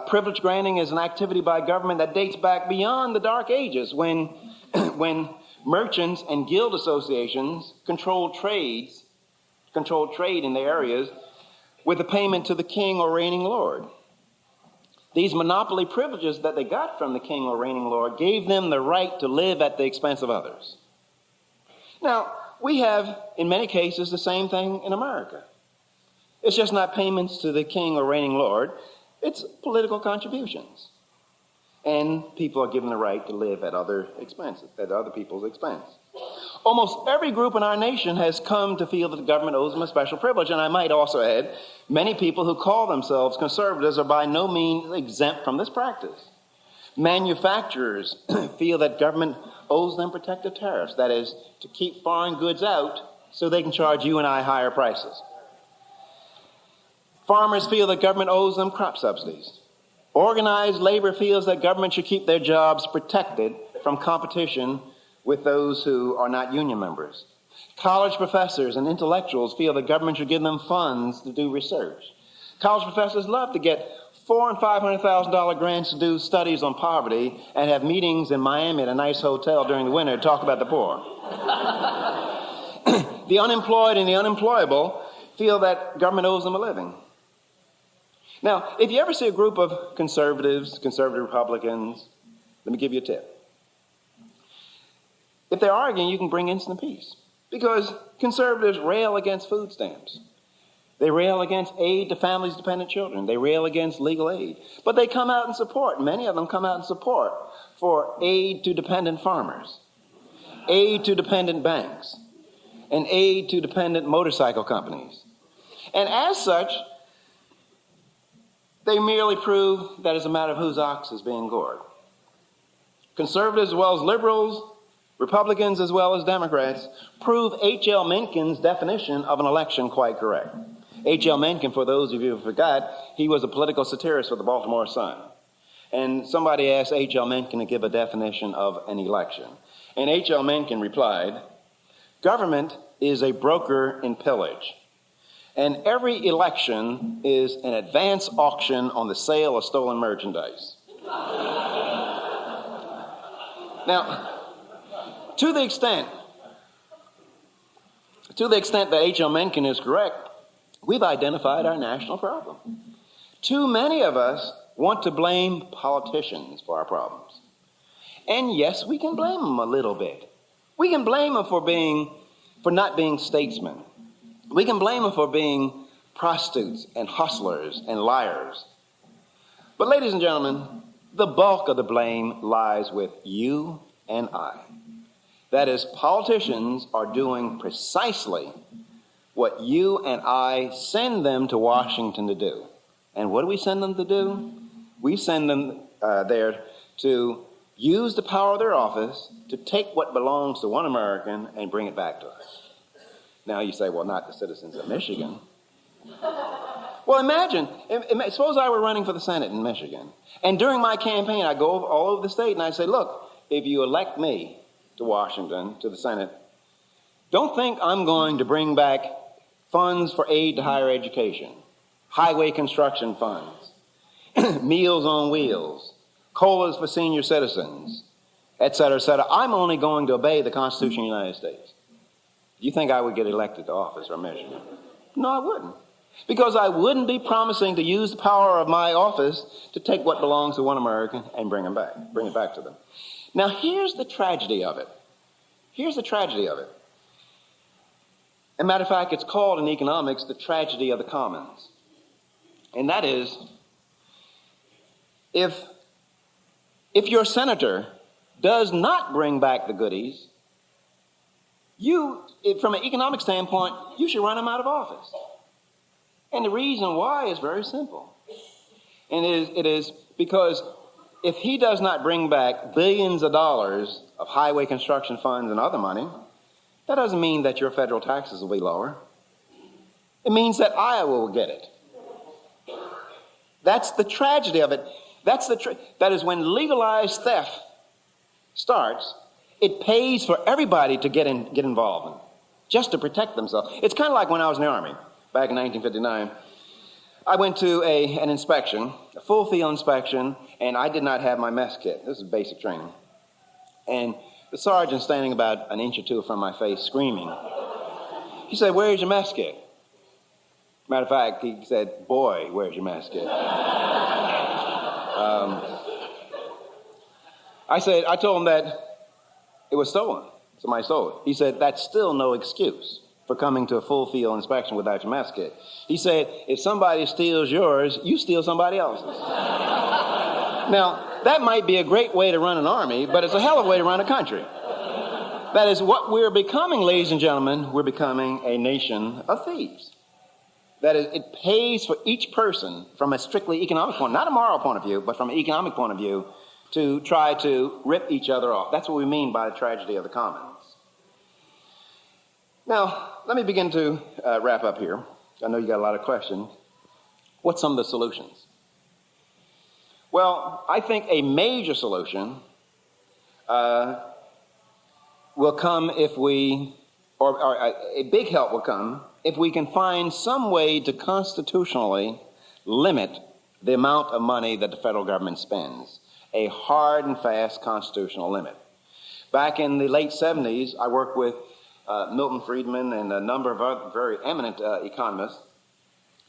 Privilege granting is an activity by government that dates back beyond the Dark Ages when merchants and guild associations controlled trade in their areas with a payment to the king or reigning lord. These monopoly privileges that they got from the king or reigning lord gave them the right to live at the expense of others. Now, we have, in many cases, the same thing in America. It's just not payments to the king or reigning lord. It's political contributions. And people are given the right to live at other people's expense. Almost every group in our nation has come to feel that the government owes them a special privilege. And I might also add, many people who call themselves conservatives are by no means exempt from this practice. Manufacturers feel that government owes them protective tariffs, that is, to keep foreign goods out so they can charge you and I higher prices. Farmers feel that government owes them crop subsidies. Organized labor feels that government should keep their jobs protected from competition with those who are not union members. College professors and intellectuals feel that government should give them funds to do research. College professors love to get $400,000 and $500,000 grants to do studies on poverty and have meetings in Miami at a nice hotel during the winter to talk about the poor. The unemployed and the unemployable feel that government owes them a living. Now, if you ever see a group of conservatives, conservative Republicans, let me give you a tip. If they're arguing, you can bring instant peace. Because conservatives rail against food stamps. They rail against aid to families' dependent children. They rail against legal aid. But they come out in support. Many of them come out in support for aid to dependent farmers, aid to dependent banks, and aid to dependent motorcycle companies. And as such, they merely prove that it's a matter of whose ox is being gored. Conservatives as well as liberals, Republicans as well as Democrats, prove H.L. Mencken's definition of an election quite correct. H.L. Mencken, for those of you who forgot, he was a political satirist for the Baltimore Sun. And somebody asked H.L. Mencken to give a definition of an election. And H.L. Mencken replied, "Government is a broker in pillage. And every election is an advance auction on the sale of stolen merchandise." Now, to the extent that H.L. Mencken is correct, we've identified our national problem. Too many of us want to blame politicians for our problems. And yes, we can blame them a little bit. We can blame them for not being statesmen. We can blame them for being prostitutes and hustlers and liars. But ladies and gentlemen, the bulk of the blame lies with you and I. That is, politicians are doing precisely what you and I send them to Washington to do. And what do we send them to do? We send them there to use the power of their office to take what belongs to one American and bring it back to us. Now you say, well, not the citizens of Michigan. Well, imagine, suppose I were running for the Senate in Michigan. And during my campaign, I go all over the state and I say, look, if you elect me to Washington, to the Senate, don't think I'm going to bring back funds for aid to higher education, highway construction funds, Meals on Wheels, COLAs for senior citizens, et cetera, et cetera. I'm only going to obey the Constitution of the United States. Do you think I would get elected to office from Michigan? No, I wouldn't. Because I wouldn't be promising to use the power of my office to take what belongs to one American and bring it back to them. Now, here's the tragedy of it. Here's the tragedy of it. As a matter of fact, it's called in economics the tragedy of the commons. And that is, if your senator does not bring back the goodies, from an economic standpoint, you should run him out of office. And the reason why is very simple. And it is because if he does not bring back billions of dollars of highway construction funds and other money, that doesn't mean that your federal taxes will be lower. It means that Iowa will get it. That's the tragedy of it. That is when legalized theft starts, it pays for everybody to get involved in it, just to protect themselves. It's kind of like when I was in the Army back in 1959. I went to an inspection, a full field inspection, and I did not have my mess kit. This is basic training. And the sergeant standing about an inch or two from my face screaming. He said, "Where's your mess kit?" Matter of fact, he said, "Boy, where's your mess kit?" I told him that it was stolen. Somebody stole it. He said, "That's still no excuse for coming to a full field inspection without your mess kit." He said, "If somebody steals yours, you steal somebody else's." Now, That might be a great way to run an army, but it's a hell of a way to run a country. That is what we're becoming, ladies and gentlemen. We're becoming a nation of thieves. That is, it pays for each person from a strictly economic point, not a moral point of view, but from an economic point of view, to try to rip each other off. That's what we mean by the tragedy of the commons. Now, let me begin to wrap up here. I know you got a lot of questions. What's some of the solutions? Well, I think a major solution will come if we, or a big help will come if we can find some way to constitutionally limit the amount of money that the federal government spends. A hard and fast constitutional limit. Back in the late 70s, I worked with Milton Friedman and a number of other very eminent economists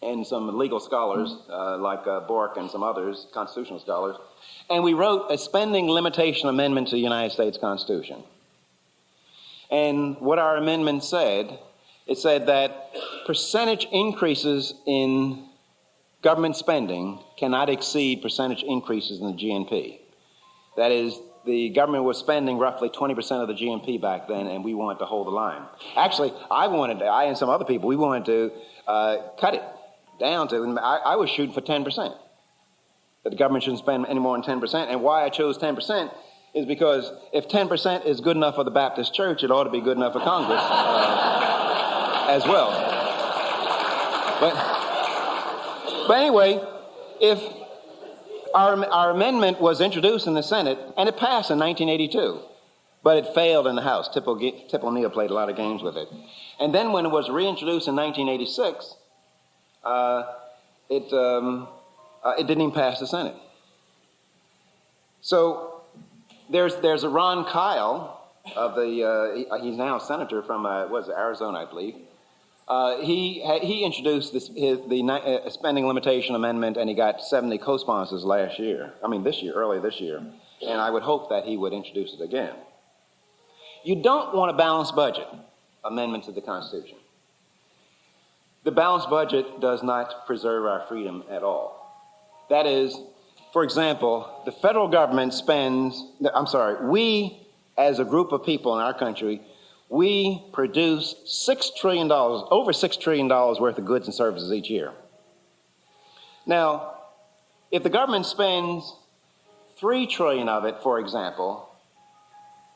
and some legal scholars like Bork and some others, constitutional scholars, and we wrote a spending limitation amendment to the United States Constitution. And what our amendment said, it said that percentage increases in government spending cannot exceed percentage increases in the GNP. That is, the government was spending roughly 20% of the GNP back then, and we wanted to hold the line. Actually, I and some other people, we wanted to cut it down to, I was shooting for 10%. That the government shouldn't spend any more than 10%. And why I chose 10% is because if 10% is good enough for the Baptist Church, it ought to be good enough for Congress as well. But anyway, if our amendment was introduced in the Senate, and it passed in 1982, but it failed in the House. Tip O'Neill played a lot of games with it. And then when it was reintroduced in 1986, it didn't even pass the Senate. So there's a Ron Kyle of he's now a senator from Arizona, I believe. He introduced the spending limitation amendment, and he got 70 co-sponsors early this year, and I would hope that he would introduce it again. You don't want a balanced budget amendment to the Constitution. The balanced budget does not preserve our freedom at all. That is, for example, the federal government we as a group of people in our country, we produce over $6 trillion worth of goods and services each year. Now, if the government spends $3 trillion of it, for example,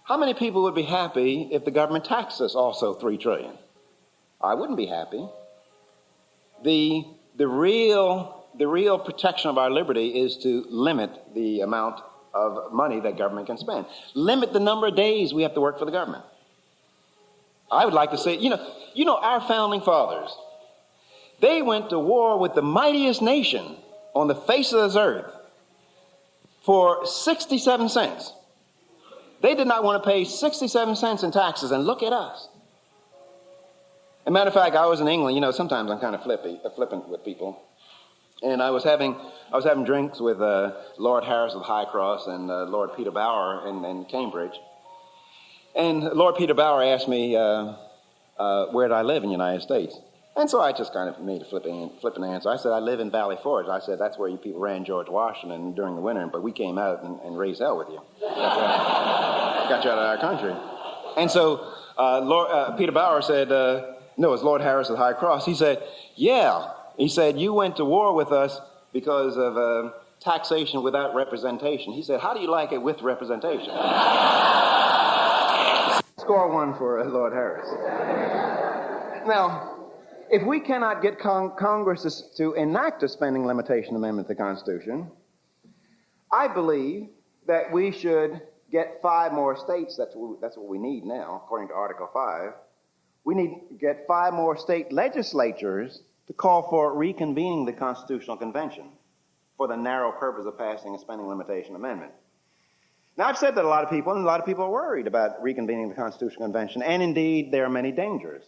how many people would be happy if the government taxed us also $3 trillion? I wouldn't be happy. The real protection of our liberty is to limit the amount of money that government can spend. Limit the number of days we have to work for the government. I would like to say, our founding fathers, they went to war with the mightiest nation on the face of this earth for 67 cents. They did not want to pay 67 cents in taxes, and look at us. As a matter of fact, I was in England. Sometimes I'm kind of flippant with people. And I was having drinks with Lord Harris of the High Cross and Lord Peter Bauer in Cambridge. And Lord Peter Bauer asked me where did I live in the United States. And so I just kind of made a flippant answer. I said, I live in Valley Forge. I said, that's where you people ran George Washington during the winter, but we came out and raised hell with you. Got you out of our country. And so Lord Peter Bauer said, no, it's Lord Harris of the High Cross. He said, yeah. He said, you went to war with us because of taxation without representation. He said, how do you like it with representation? Score one for Lord Harris. Now, if we cannot get Congress to enact a spending limitation amendment to the Constitution, I believe that we should get 5 more states. That's what we need now, according to Article 5. We need to get 5 more state legislatures to call for reconvening the Constitutional Convention for the narrow purpose of passing a spending limitation amendment. Now, I've said that a lot of people are worried about reconvening the Constitutional Convention, and indeed, there are many dangers.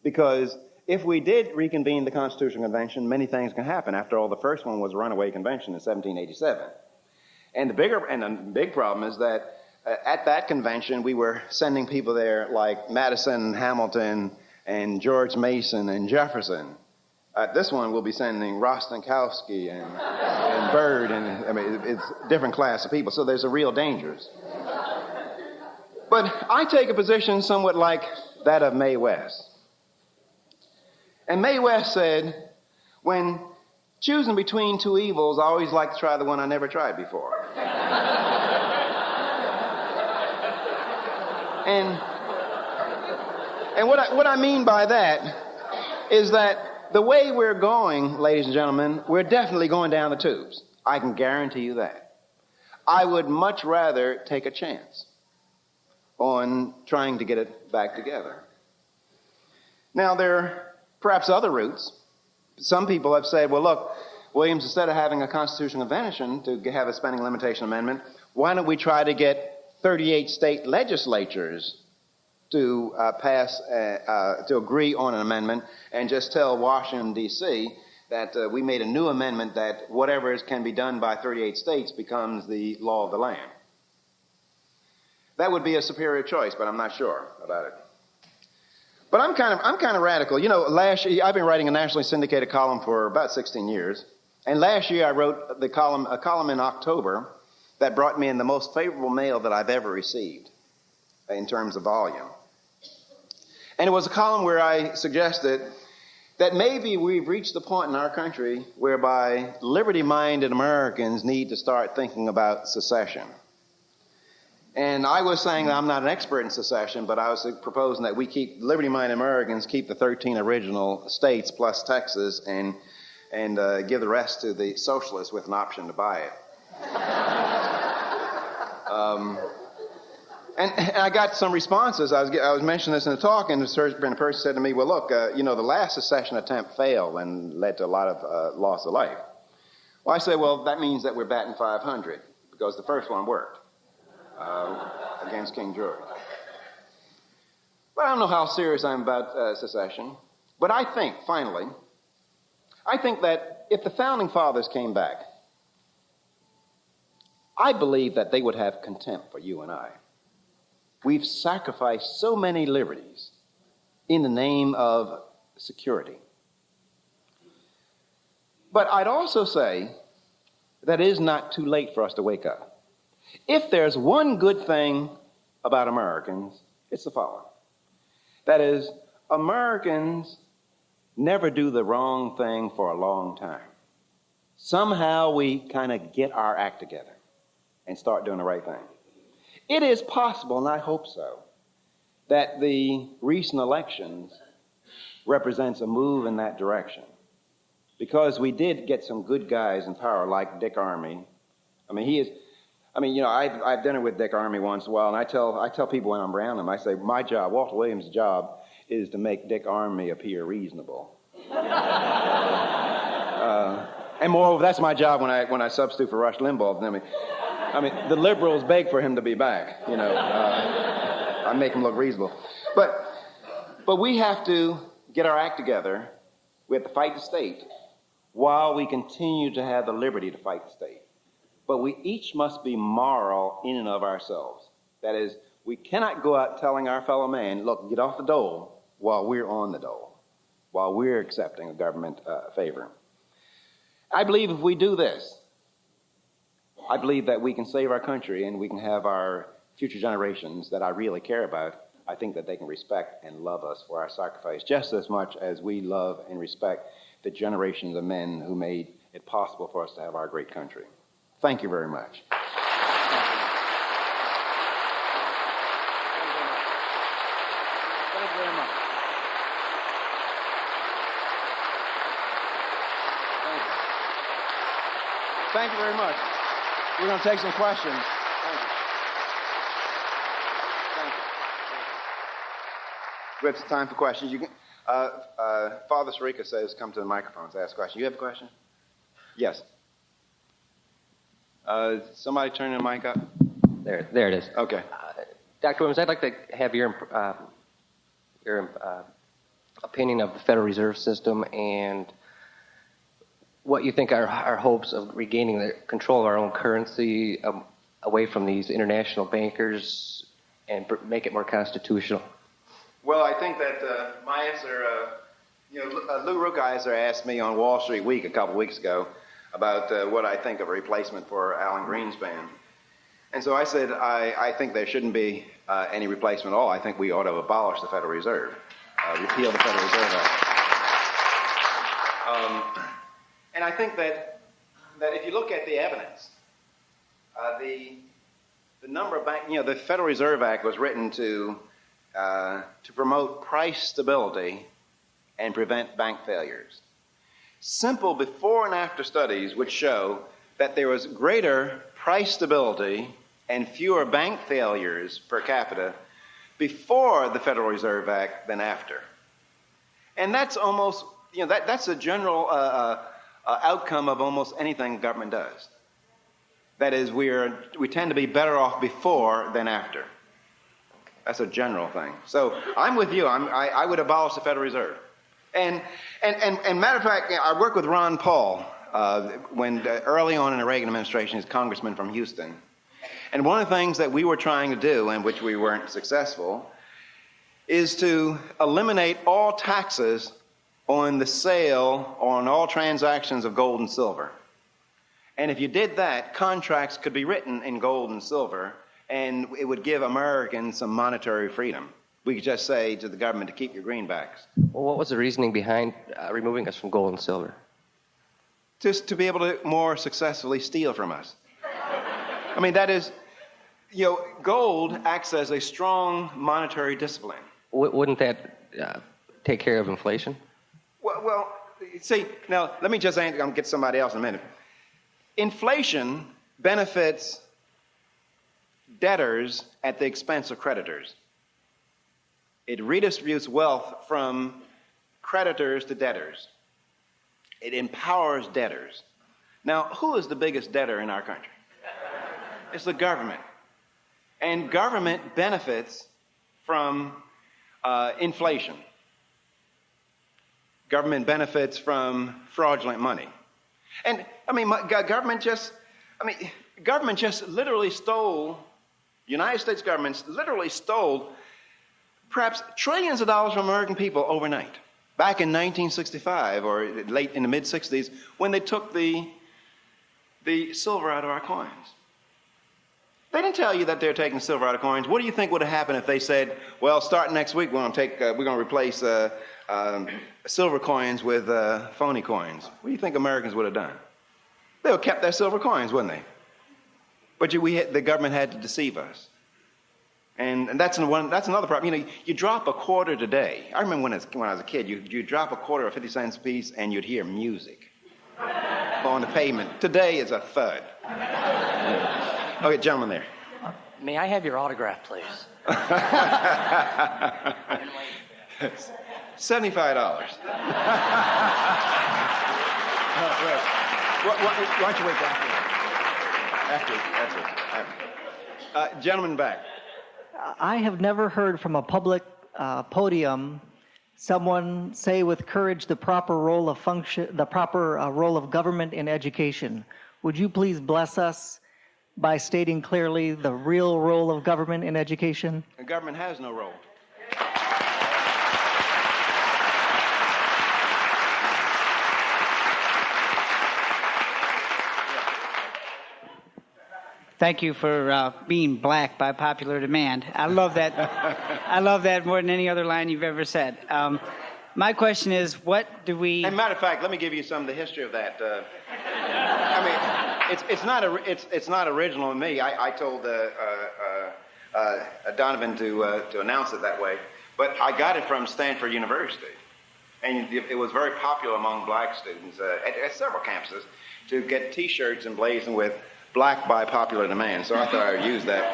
Because if we did reconvene the Constitutional Convention, many things can happen. After all, the first one was a runaway convention in 1787. And the big problem is that at that convention, we were sending people there like Madison, Hamilton, and George Mason, and Jefferson. This one we'll be sending Rostenkowski and Byrd, and I mean, it's a different class of people, so there's a real dangers. But I take a position somewhat like that of Mae West. And Mae West said, when choosing between two evils, I always like to try the one I never tried before. And what I mean by that is that the way we're going, ladies and gentlemen, we're definitely going down the tubes. I can guarantee you that. I would much rather take a chance on trying to get it back together. Now, there are perhaps other routes. Some people have said, well, look, Williams, instead of having a constitutional convention to have a spending limitation amendment, why don't we try to get 38 state legislatures to to agree on an amendment and just tell Washington, D.C., that we made a new amendment that whatever can be done by 38 states becomes the law of the land. That would be a superior choice, but I'm not sure about it. But I'm kind of radical. You know, last year I've been writing a nationally syndicated column for about 16 years, and last year I wrote a column in October that brought me in the most favorable mail that I've ever received in terms of volume. And it was a column where I suggested that maybe we've reached the point in our country whereby liberty-minded Americans need to start thinking about secession. And I was saying that I'm not an expert in secession, but I was proposing that we keep liberty-minded Americans keep the 13 original states plus Texas and give the rest to the socialists with an option to buy it. And I got some responses. I was mentioning this in a talk, and a person said to me, well, look, the last secession attempt failed and led to a lot of loss of life. Well, I said, well, that means that we're batting 500 because the first one worked against King George. But I don't know how serious I am about secession. But I think, finally, that if the Founding Fathers came back, I believe that they would have contempt for you and I. We've sacrificed so many liberties in the name of security. But I'd also say that it is not too late for us to wake up. If there's one good thing about Americans, it's the following. That is, Americans never do the wrong thing for a long time. Somehow we kind of get our act together and start doing the right thing. It is possible, and I hope so, that the recent elections represents a move in that direction. Because we did get some good guys in power, like Dick Armey. I've dinner with Dick Armey once in a while, and I tell people when I'm around him, I say, my job, Walter Williams' job, is to make Dick Armey appear reasonable. And moreover, that's my job when I substitute for Rush Limbaugh. The liberals beg for him to be back. I make him look reasonable. But we have to get our act together. We have to fight the state while we continue to have the liberty to fight the state. But we each must be moral in and of ourselves. That is, we cannot go out telling our fellow man, look, get off the dole while we're on the dole, while we're accepting a government favor. I believe if we do this, I believe that we can save our country and we can have our future generations that I really care about. I think that they can respect and love us for our sacrifice just as much as we love and respect the generations of men who made it possible for us to have our great country. Thank you very much. Thank you very much. Thank you very much. We're going to take some questions. Thank you. Thank you. We have some time for questions. You can, Father Sarika says, come to the microphone to ask questions. You have a question? Yes. Somebody turn the mic up. There it is. Okay. Dr. Williams, I'd like to have your opinion of the Federal Reserve System and what you think are our hopes of regaining the control of our own currency away from these international bankers and make it more constitutional. Well, I think that my answer Lou Rukeyser asked me on Wall Street Week a couple weeks ago about what I think of a replacement for Alan Greenspan. And so I said, I think there shouldn't be any replacement at all. I think we ought to abolish the Federal Reserve, repeal the Federal Reserve Act. And I think that if you look at the evidence, the number of the Federal Reserve Act was written to promote price stability and prevent bank failures. Simple before and after studies would show that there was greater price stability and fewer bank failures per capita before the Federal Reserve Act than after. And that's almost, that's a general outcome of almost anything government does. That is, we tend to be better off before than after. That's a general thing. So I'm with you. I would abolish the Federal Reserve. And matter of fact, I worked with Ron Paul when early on in the Reagan administration, he's congressman from Houston. And one of the things that we were trying to do, and which we weren't successful, is to eliminate all taxes on the sale, on all transactions of gold and silver. And if you did that, contracts could be written in gold and silver, and it would give Americans some monetary freedom. We could just say to the government to keep your greenbacks. Well, what was the reasoning behind removing us from gold and silver? Just to be able to more successfully steal from us. I mean, that is, gold acts as a strong monetary discipline. Wouldn't that take care of inflation? Well, see, now, let me just answer, I'll get somebody else in a minute. Inflation benefits debtors at the expense of creditors. It redistributes wealth from creditors to debtors. It empowers debtors. Now, who is the biggest debtor in our country? It's the government. And government benefits from inflation. Government benefits from fraudulent money. And, government just literally stole, United States government literally stole perhaps trillions of dollars from American people overnight. Back in 1965 or late in the mid-60s when they took the silver out of our coins. They didn't tell you that they're taking silver out of coins. What do you think would have happened if they said, well, starting next week, we're going to replace silver coins with phony coins? What do you think Americans would have done? They would have kept their silver coins, wouldn't they? But the government had to deceive us. And that's another problem. You drop a quarter today. I remember when I was a kid, you drop a quarter or 50 cents a piece and you'd hear music on the pavement. Today is a thud. Okay, gentleman there. May I have your autograph, please? $75. Why don't you wait after? Gentleman back. I have never heard from a public podium someone say with courage the proper role of government in education. Would you please bless us by stating clearly the real role of government in education? The government has no role. Thank you for being black by popular demand. I love that. I love that more than any other line you've ever said. My question is, what do we... As a matter of fact, let me give you some of the history of that. It's not original in me. I told Donovan to announce it that way, but I got it from Stanford University, and it was very popular among black students at several campuses to get T-shirts emblazoned with "Black by popular demand." So I thought I would use that.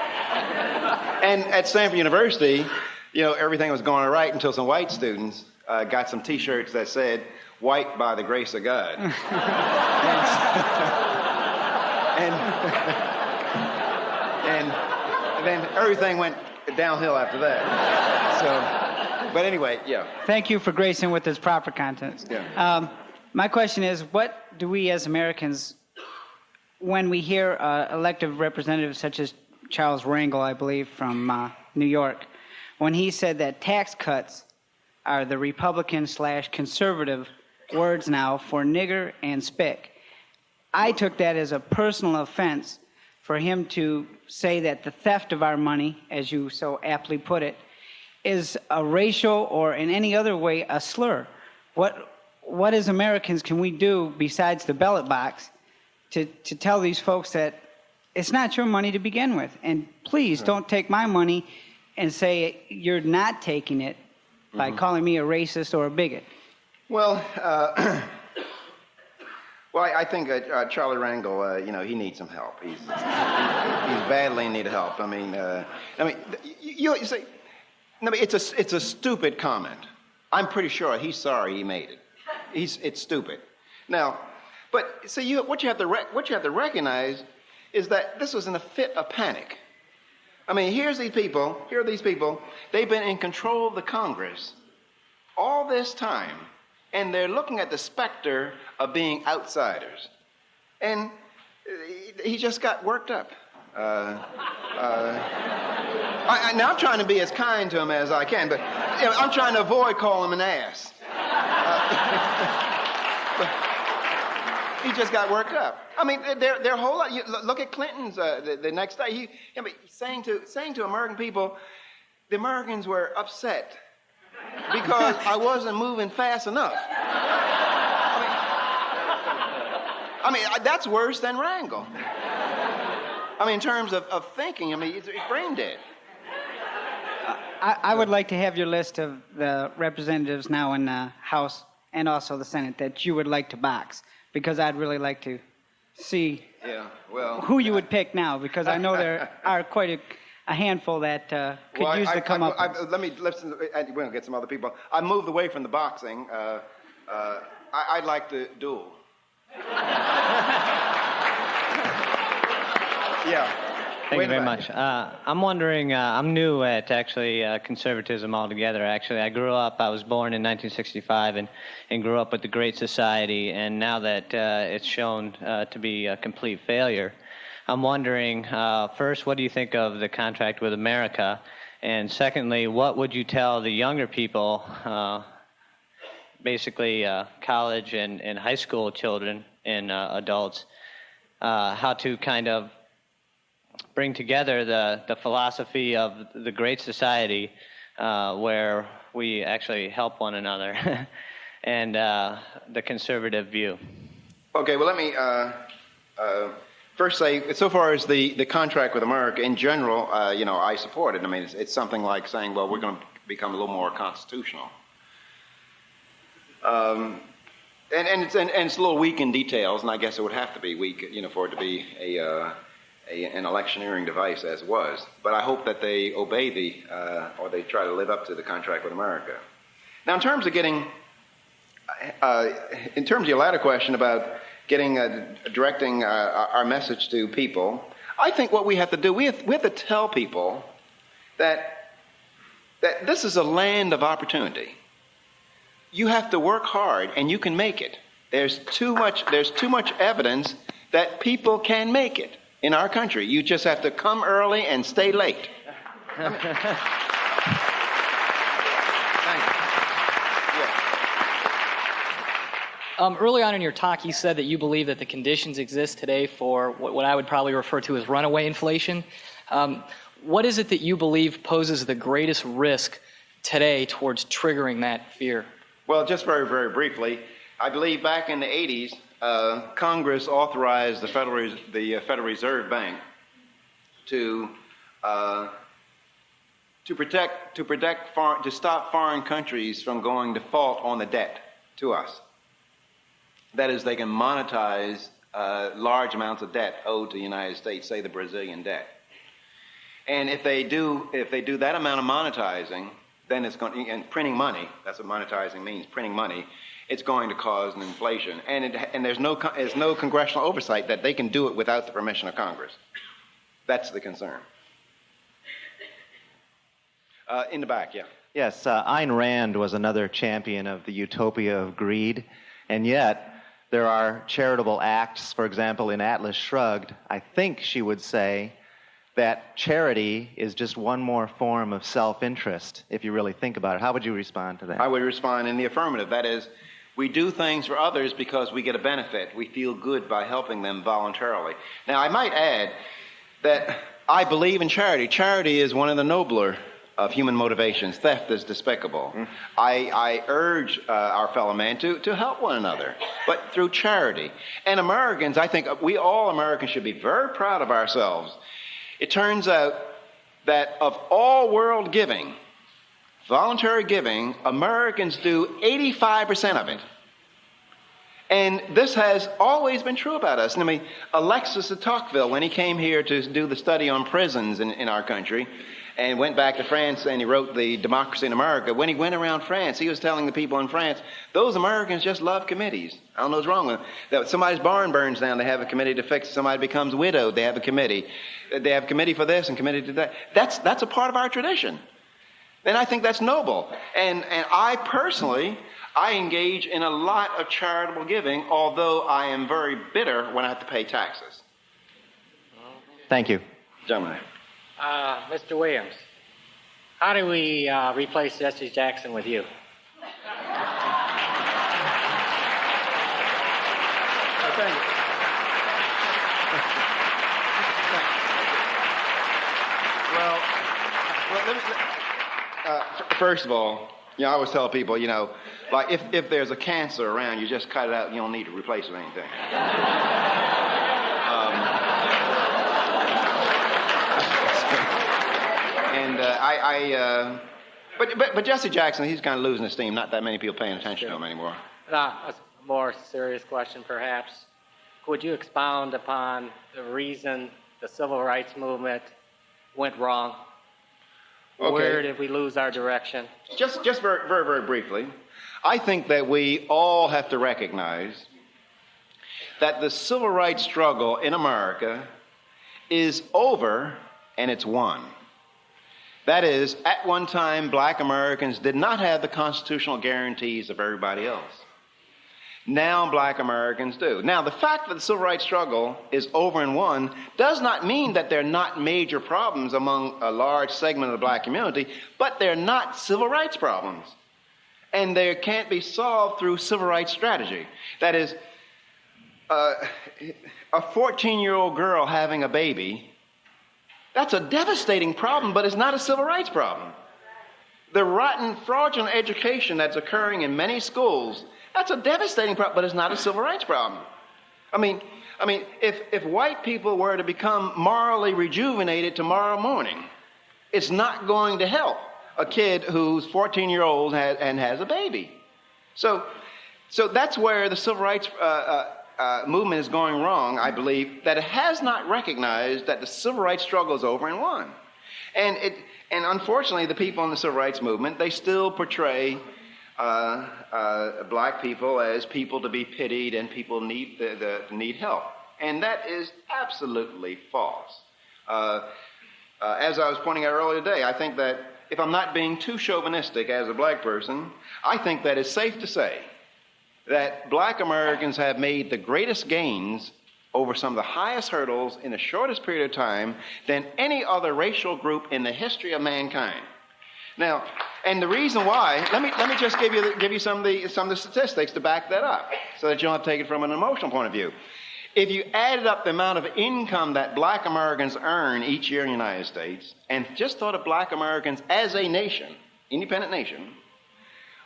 And at Stanford University, everything was going all right until some white students got some T-shirts that said "White by the grace of God." and then everything went downhill after that. So, but anyway, yeah. Thank you for gracing with this proper content. Yeah. My question is, what do we as Americans, when we hear elected representatives such as Charles Rangel, I believe, from New York, when he said that tax cuts are the Republican/conservative words now for nigger and spick. I took that as a personal offense for him to say that the theft of our money, as you so aptly put it, is a racial or in any other way a slur. What as Americans can we do besides the ballot box to tell these folks that it's not your money to begin with, and please don't take my money and say you're not taking it by calling me a racist or a bigot? Well, I think Charlie Rangel, he needs some help. He's badly in need of help. You say, it's a stupid comment. I'm pretty sure he's sorry he made it. It's stupid. Now, but see, what you have to recognize is that this was in a fit of panic. Here are these people. They've been in control of the Congress all this time, and they're looking at the specter of being outsiders. And he just got worked up. Now I'm trying to be as kind to him as I can, but I'm trying to avoid calling him an ass. He just got worked up. Their whole lot. Look at Clinton's the next day. Saying to American people, the Americans were upset because I wasn't moving fast enough. That's worse than Rangel. In terms of thinking, it's brain dead. I would like to have your list of the representatives now in the House and also the Senate that you would like to box, because I'd really like to see who you would pick now, because I know there are quite a handful that could use to come up. Listen. We're going to get some other people. I moved away from the boxing. I'd like to duel. Yeah. Thank you very much. I'm wondering, I'm new at actually conservatism altogether. Actually, I was born in 1965 and grew up with the Great Society, and now that it's shown to be a complete failure, I'm wondering, first, what do you think of the contract with America? And secondly, what would you tell the younger people, basically college and high school children and adults, how to kind of bring together the philosophy of the Great Society, where we actually help one another, and the conservative view? Okay, well, let me first say, so far as the contract with America in general, I support it. It's something like saying, well, we're going to become a little more constitutional. And it's a little weak in details, and I guess it would have to be weak, for it to be an electioneering device as was. But I hope that they obey or they try to live up to the contract with America. Now, in terms of your latter question about directing our message to people, I think what we have to do, we have to tell people that this is a land of opportunity. You have to work hard, and you can make it. There's too much evidence that people can make it in our country. You just have to come early and stay late. Thank you. Early on in your talk, you said that you believe that the conditions exist today for what I would probably refer to as runaway inflation. What is it that you believe poses the greatest risk today towards triggering that fear? Well, just very, very briefly, I believe back in the 80s, Congress authorized the Federal Reserve Bank to stop foreign countries from going default on the debt to us. That is, they can monetize large amounts of debt owed to the United States, say the Brazilian debt. And if they do that amount of monetizing, then it's going and printing money. That's what monetizing means, printing money. It's going to cause an inflation, and there's no congressional oversight that they can do it without the permission of Congress. That's the concern. In the back, yeah. Yes, Ayn Rand was another champion of the utopia of greed, and yet there are charitable acts. For example, in Atlas Shrugged, I think she would say that charity is just one more form of self-interest, if you really think about it. How would you respond to that? I would respond in the affirmative. That is, we do things for others because we get a benefit. We feel good by helping them voluntarily. Now, I might add that I believe in charity. Charity is one of the nobler of human motivations. Theft is despicable. I urge our fellow man to help one another, but through charity. And Americans, I think we all Americans should be very proud of ourselves. It turns out that of all world giving, voluntary giving, Americans do 85% of it. And this has always been true about us. I mean, Alexis de Tocqueville, when he came here to do the study on prisons in our country, and went back to France and he wrote the Democracy in America, when he went around France, he was telling the people in France, those Americans just love committees. I don't know what's wrong with them. That somebody's barn burns down, they have a committee to fix it. Somebody becomes widowed, they have a committee. They have a committee for this and committee to that. That's a part of our tradition. And I think that's noble. And I personally, I engage in a lot of charitable giving, although I am very bitter when I have to pay taxes. Thank you. Gentlemen. Mr. Williams, how do we replace Jesse Jackson with you? Thank you. Well, first of all, I always tell people, like if there's a cancer around, you just cut it out. You don't need to replace it with anything. But Jesse Jackson, he's kind of losing his steam. Not that many people paying attention to him anymore. A more serious question, perhaps. Could you expound upon the reason the civil rights movement went wrong? Okay. Where did we lose our direction? Just very, very, very briefly, I think that we all have to recognize that the civil rights struggle in America is over and it's won. That is, at one time, black Americans did not have the constitutional guarantees of everybody else. Now black Americans do. Now, the fact that the civil rights struggle is over and won does not mean that there are not major problems among a large segment of the black community, but they're not civil rights problems. And they can't be solved through civil rights strategy. That is, a 14-year-old girl having a baby, that's a devastating problem, but it's not a civil rights problem. The rotten, fraudulent education that's occurring in many schools, that's a devastating problem, but it's not a civil rights problem. I mean, if white people were to become morally rejuvenated tomorrow morning, it's not going to help a kid who's 14-year-old and has a baby. So that's where the civil rights movement is going wrong, I believe, that it has not recognized that the civil rights struggle is over and won. And unfortunately, the people in the civil rights movement, they still portray black people as people to be pitied and people need help. And that is absolutely false. As I was pointing out earlier today, I think that if I'm not being too chauvinistic as a black person, I think that it's safe to say that black Americans have made the greatest gains over some of the highest hurdles in the shortest period of time than any other racial group in the history of mankind. Now, and the reason why, let me just give you some of the statistics to back that up, so that you don't have to take it from an emotional point of view. If you added up the amount of income that black Americans earn each year in the United States, and just thought of black Americans as a nation, independent nation,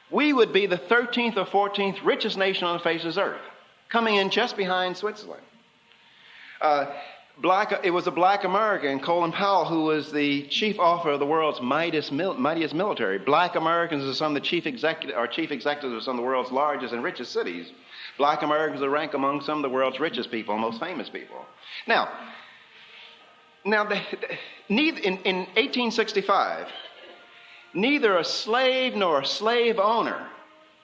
we would be the 13th or 14th richest nation on the face of this earth, coming in just behind Switzerland. It was a black American, Colin Powell, who was the chief author of the world's mightiest military. Black Americans are some of the chief executives of some of the world's largest and richest cities. Black Americans are ranked among some of the world's richest people, most famous people. Now, in 1865, neither a slave nor a slave owner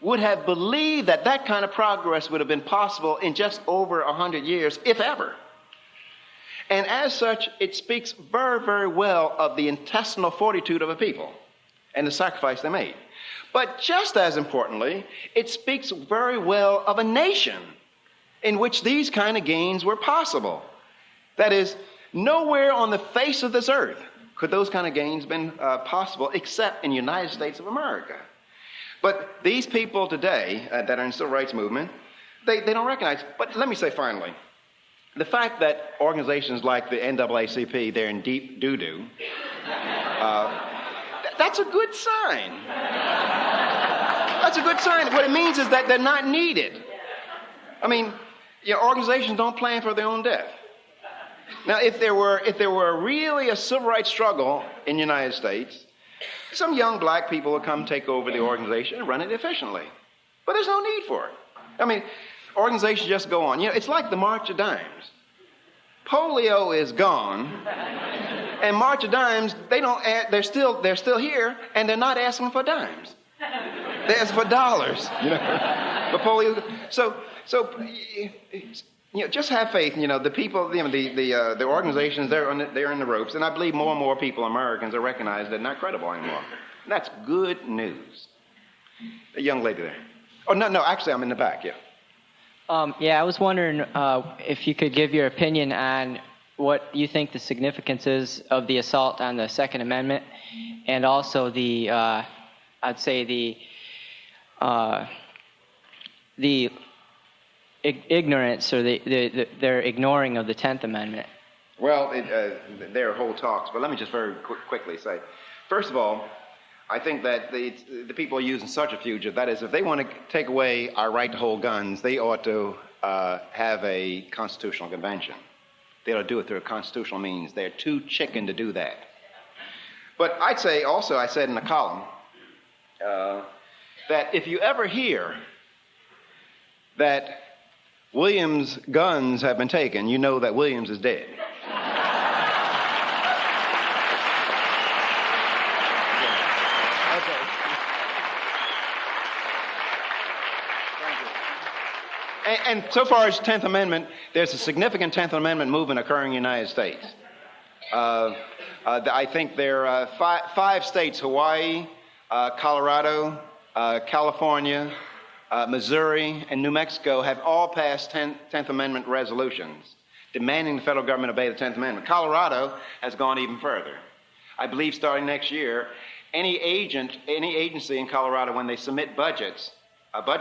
would have believed that that kind of progress would have been possible in just over 100 years, if ever. And as such, it speaks very, very well of the intestinal fortitude of a people and the sacrifice they made. But just as importantly, it speaks very well of a nation in which these kind of gains were possible. That is, Nowhere on the face of this earth could those kind of gains have been possible except in the United States of America. But these people today that are in the civil rights movement, they don't recognize. But let me say finally, the fact that organizations like the NAACP, they're in deep doo-doo, that's a good sign. That's a good sign. What it means is that they're not needed. I mean, organizations don't plan for their own death. Now, if there were really a civil rights struggle in the United States, some young black people would come take over the organization and run it efficiently. But there's no need for it. I mean, organizations just go on. It's like the March of Dimes. Polio is gone, and March of Dimes, they're still here, and they're not asking for dimes. They're asking for dollars. For polio. So just have faith. The people, the organizations, they're in the ropes, and I believe more and more people, Americans, are recognized they're not credible anymore. And that's good news. The young lady there. Oh no, actually, I'm in the back. Yeah. I was wondering if you could give your opinion on what you think the significance is of the assault on the Second Amendment, and also the ignorance or their ignoring of the 10th Amendment. Well, there are whole talks, but let me just very quickly say, first of all, I think that the people are using subterfuge. That is, if they want to take away our right to hold guns, they ought to have a constitutional convention. They ought to do it through a constitutional means. They're too chicken to do that. But I'd say also, I said in the column, that if you ever hear that Williams' guns have been taken, you know that Williams is dead. And so far as 10th Amendment, there's a significant 10th Amendment movement occurring in the United States. I think there are five states, Hawaii, Colorado, California, Missouri, and New Mexico have all passed 10th Amendment resolutions demanding the federal government obey the 10th Amendment. Colorado has gone even further. I believe starting next year, any agency in Colorado, when they submit budget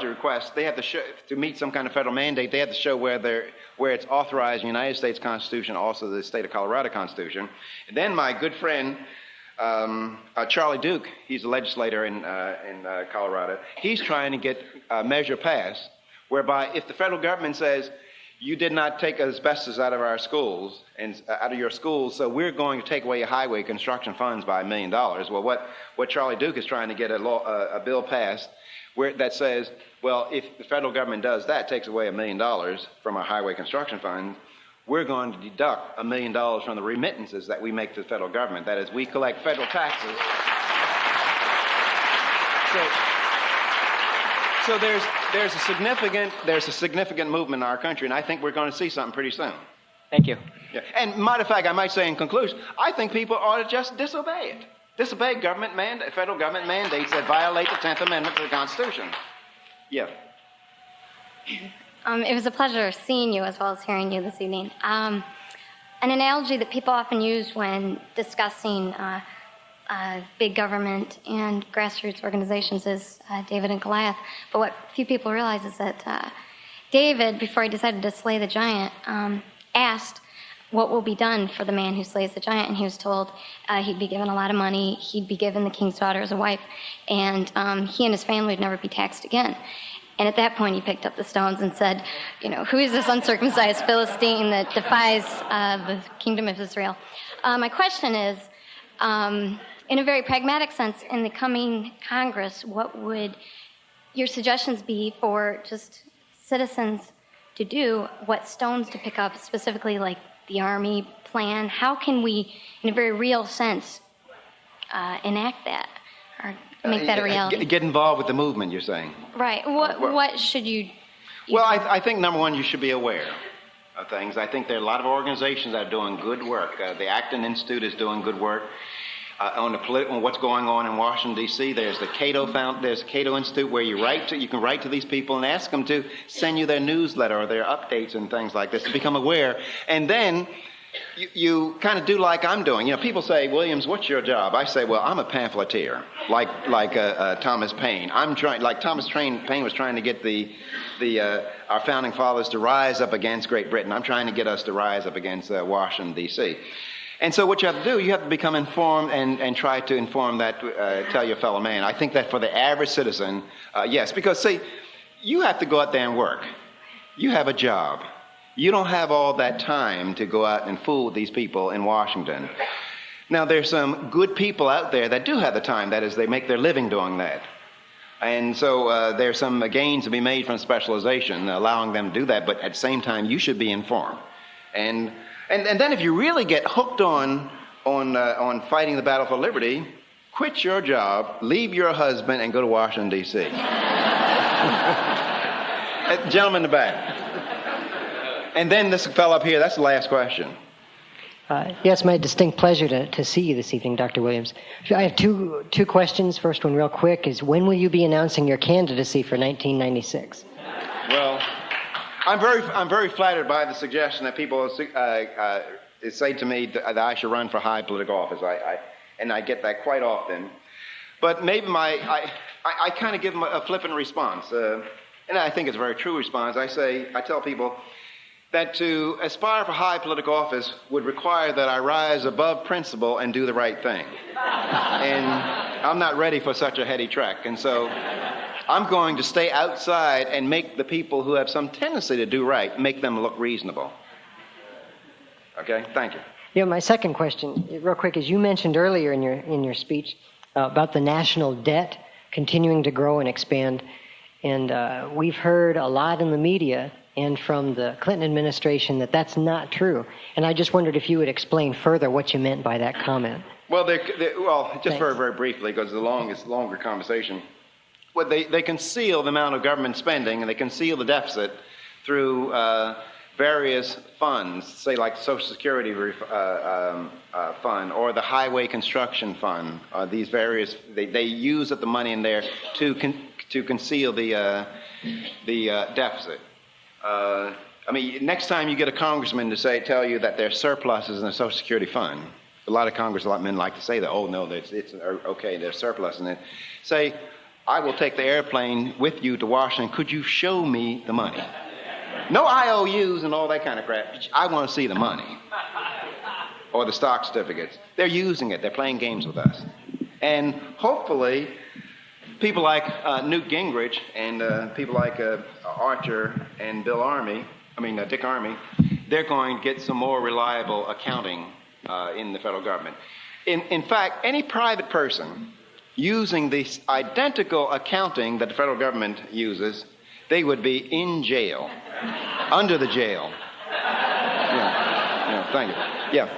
requests, they have to show, to meet some kind of federal mandate, they have to show where it's authorized in the United States Constitution, also the state of Colorado Constitution. And then my good friend, Charlie Duke, he's a legislator in Colorado, he's trying to get a measure passed whereby if the federal government says, you did not take asbestos out of our schools, and out of your schools, so we're going to take away your highway construction funds by $1 million. Well, what Charlie Duke is trying to get a bill passed that says, well, if the federal government does that, takes away $1 million from our highway construction fund, we're going to deduct $1 million from the remittances that we make to the federal government. That is, we collect federal taxes. So there's a significant movement in our country, and I think we're going to see something pretty soon. Thank you. Yeah. And matter of fact, I might say in conclusion, I think people ought to just disobey it. Disobey federal government mandates that violate the 10th Amendment to the Constitution. Yeah. It was a pleasure seeing you as well as hearing you this evening. An analogy that people often use when discussing big government and grassroots organizations is David and Goliath. But what few people realize is that David, before he decided to slay the giant, asked what will be done for the man who slays the giant, and he was told he'd be given a lot of money, he'd be given the king's daughter as a wife, and he and his family would never be taxed again. And at that point, he picked up the stones and said, who is this uncircumcised Philistine that defies the kingdom of Israel? My question is, in a very pragmatic sense, in the coming Congress, what would your suggestions be for just citizens to do, what stones to pick up, specifically like the Army plan? How can we, in a very real sense, enact that or make that a reality? Get involved with the movement, you're saying? Right. What should you... Well, I think, number one, you should be aware of things. I think there are a lot of organizations that are doing good work. The Acton Institute is doing good work. On what's going on in Washington, D.C., there's the Cato Institute where you can write to these people and ask them to send you their newsletter or their updates and things like this to become aware. And then you kind of do like I'm doing. You know, people say, Williams, what's your job? I say, well, I'm a pamphleteer, like Thomas Paine. I'm trying, like Thomas Paine was trying to get our founding fathers to rise up against Great Britain. I'm trying to get us to rise up against Washington, D.C. And so what you have to do, you have to become informed and try to inform that, tell your fellow man. I think that for the average citizen, yes, because see, you have to go out there and work. You have a job. You don't have all that time to go out and fool these people in Washington. Now, there's some good people out there that do have the time. That is, they make their living doing that. And so there's some gains to be made from specialization, allowing them to do that. But at the same time, you should be informed. And then if you really get hooked on fighting the battle for liberty, quit your job, leave your husband, and go to Washington, D.C. Gentleman in the back. And then this fellow up here, that's the last question. Yes, my distinct pleasure to see you this evening, Dr. Williams. I have two questions. First one real quick is, when will you be announcing your candidacy for 1996? Well, I'm very flattered by the suggestion that people say to me that I should run for high political office. And I get that quite often. But maybe I kind of give them a flippant response. And I think it's a very true response. I tell people that to aspire for high political office would require that I rise above principle and do the right thing. And I'm not ready for such a heady trek. And so I'm going to stay outside and make the people who have some tendency to do right, make them look reasonable. Okay? Thank you. Yeah, my second question, real quick, is you mentioned earlier in your speech about the national debt continuing to grow and expand. And we've heard a lot in the media and from the Clinton administration that that's not true. And I just wondered if you would explain further what you meant by that comment. Well, just very, very briefly, because it's a longer conversation. Well, they conceal the amount of government spending, and they conceal the deficit through various funds, say like the Social Security fund or the Highway Construction Fund. These various, they use up the money in there to conceal the deficit. I mean, next time you get a congressman to tell you that there's surpluses in the Social Security fund, a lot of congressmen like to say that, oh no, it's okay, there's surplus in it. Say, I will take the airplane with you to Washington. Could you show me the money? No IOUs and all that kind of crap. I want to see the money. Or the stock certificates. They're using it. They're playing games with us. And hopefully, people like Newt Gingrich and people like Archer and Dick Armey, they're going to get some more reliable accounting in the federal government. In fact, any private person using the identical accounting that the federal government uses, they would be in jail, under the jail. Yeah, thank you. Yeah.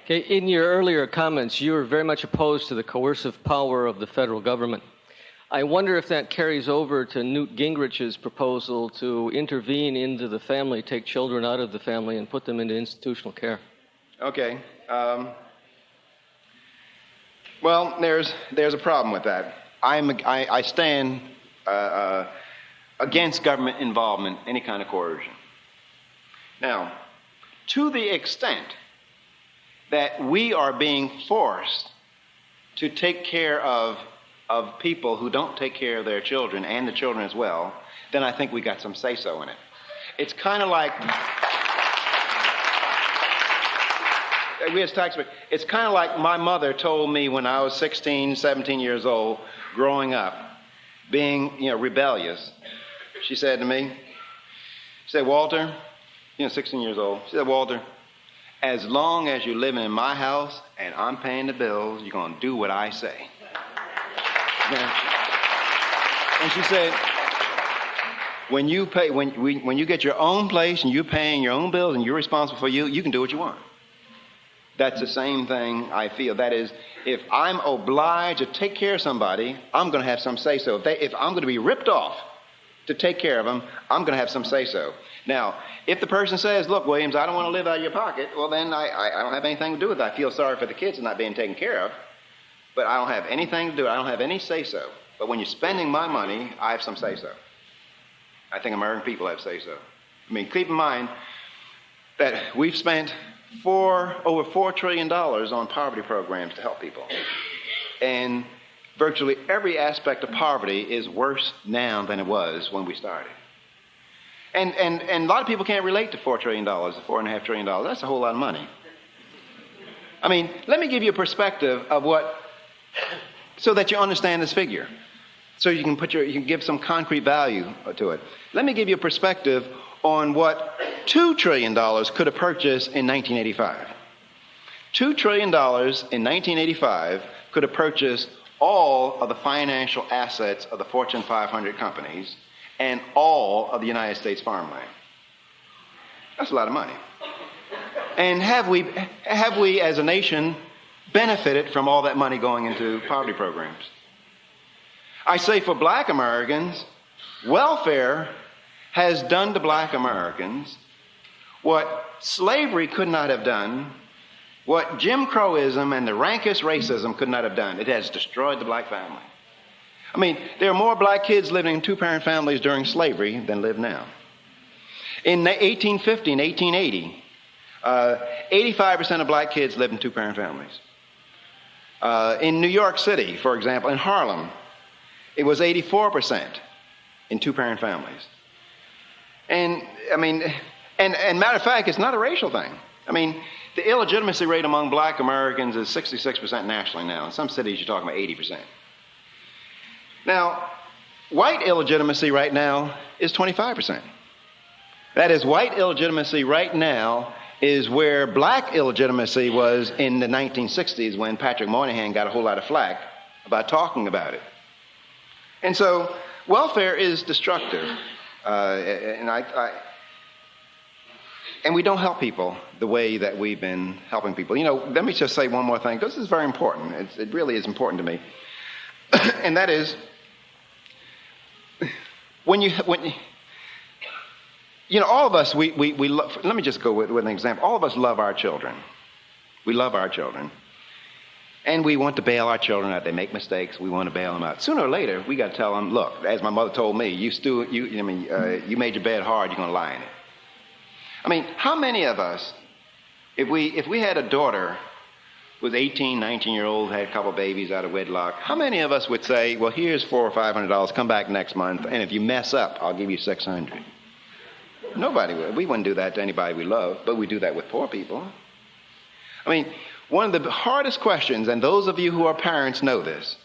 Okay, in your earlier comments, you were very much opposed to the coercive power of the federal government. I wonder if that carries over to Newt Gingrich's proposal to intervene into the family, take children out of the family, and put them into institutional care. Okay. Well, there's a problem with that. I stand against government involvement, any kind of coercion. Now, to the extent that we are being forced to take care of people who don't take care of their children, and the children as well, then I think we got some say-so in it. It's kind of like, it's kind of like my mother told me when I was 16, 17 years old, growing up, being, rebellious. She said to me, Walter, 16 years old, she said, Walter, as long as you're living in my house and I'm paying the bills, you're going to do what I say. And she said, when you get your own place and you're paying your own bills and you're responsible for you can do what you want. That's the same thing I feel. That is, if I'm obliged to take care of somebody, I'm going to have some say-so. If I'm going to be ripped off to take care of them, I'm going to have some say-so. Now, if the person says, look, Williams, I don't want to live out of your pocket, well, then I don't have anything to do with it. I feel sorry for the kids not being taken care of, but I don't have anything to do. I don't have any say-so. But when you're spending my money, I have some say-so. I think American people have say-so. I mean, keep in mind that we've spent over $4 trillion on poverty programs to help people. And virtually every aspect of poverty is worse now than it was when we started. And a lot of people can't relate to $4 trillion, to $4.5 trillion. That's a whole lot of money. I mean, let me give you a perspective of so that you understand this figure. So you can you can give some concrete value to it. Let me give you a perspective on what $2 trillion could have purchased in 1985. $2 trillion in 1985 could have purchased all of the financial assets of the Fortune 500 companies and all of the United States farmland. That's a lot of money. And have we as a nation benefited from all that money going into poverty programs? I say for black Americans, welfare has done to black Americans what slavery could not have done, what Jim Crowism and the rankest racism could not have done. It has destroyed the black family. I mean, there are more black kids living in two-parent families during slavery than live now. In 1850 and 1880, 85% of black kids lived in two-parent families. In New York City, for example, in Harlem, it was 84% in two-parent families. And I mean, and matter of fact, it's not a racial thing. I mean, the illegitimacy rate among black Americans is 66% nationally now. In some cities, you're talking about 80%. Now, white illegitimacy right now is 25%. That is, white illegitimacy right now is where black illegitimacy was in the 1960s when Patrick Moynihan got a whole lot of flack about talking about it. And so welfare is destructive. And we don't help people the way that we've been helping people. You know, let me just say one more thing, because this is very important. It really is important to me. And that is, when you know, all of us, we love, let me just go with an example. All of us love our children. We love our children. And we want to bail our children out. They make mistakes. We want to bail them out. Sooner or later, we got to tell them, look, as my mother told me, you made your bed hard, you're going to lie in it. I mean, how many of us, if we had a daughter who was 18, 19-year-old, had a couple babies out of wedlock, how many of us would say, well, here's $400 or $500, come back next month, and if you mess up, I'll give you $600? Nobody would. We wouldn't do that to anybody we love, but we do that with poor people. I mean, one of the hardest questions, and those of you who are parents know this,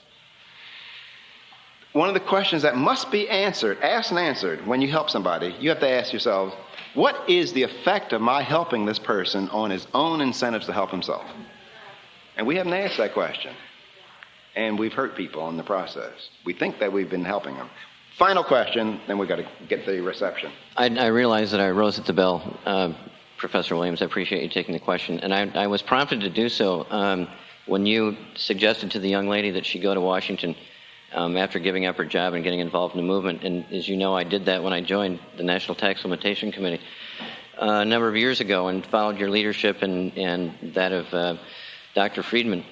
one of the questions that must be asked and answered when you help somebody, you have to ask yourselves, what is the effect of my helping this person on his own incentives to help himself? And we haven't asked that question. And we've hurt people in the process. We think that we've been helping them. Final question, then we've got to get the reception. I realize that I rose at the bell. Professor Williams, I appreciate you taking the question. And I was prompted to do so when you suggested to the young lady that she go to Washington after giving up her job and getting involved in the movement. And as you know, I did that when I joined the National Tax Limitation Committee a number of years ago and followed your leadership and that of Dr. Friedman.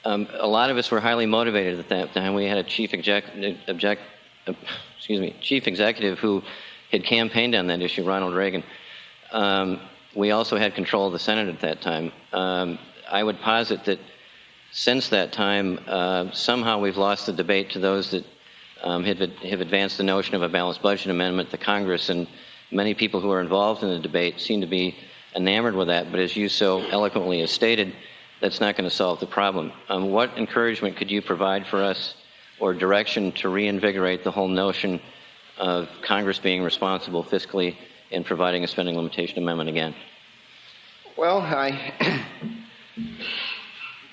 A lot of us were highly motivated at that time. We had a chief executive who had campaigned on that issue, Ronald Reagan. We also had control of the Senate at that time. I would posit that since that time, somehow we've lost the debate to those that have advanced the notion of a balanced budget amendment. The Congress and many people who are involved in the debate seem to be enamored with that, but as you so eloquently have stated, that's not going to solve the problem. What encouragement could you provide for us or direction to reinvigorate the whole notion of Congress being responsible fiscally in providing a spending limitation amendment again? Well,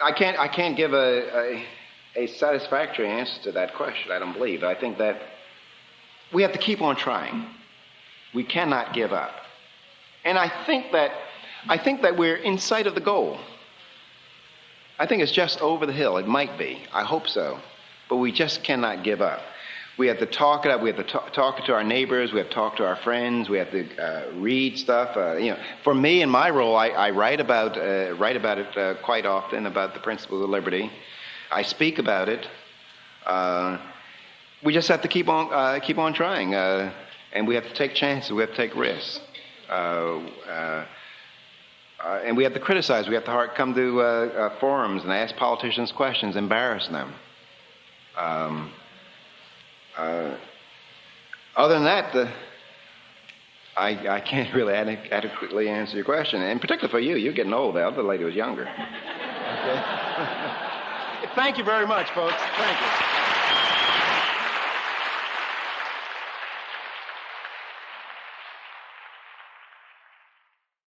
I can't give a satisfactory answer to that question, I don't believe. I think that we have to keep on trying. We cannot give up. And I think that we're in sight of the goal. I think it's just over the hill. It might be. I hope so. But we just cannot give up. We have to talk it up. We have to talk to our neighbors. We have to talk to our friends. We have to read stuff. For me, in my role, I write about it quite often, about the principles of liberty. I speak about it. We just have to keep on trying, and we have to take chances. We have to take risks. And we have to criticize. We have to come to forums and ask politicians questions, embarrass them. Other than that, I can't really adequately answer your question. And particularly for you. You're getting old. The other lady was younger. Okay. Thank you very much, folks. Thank you.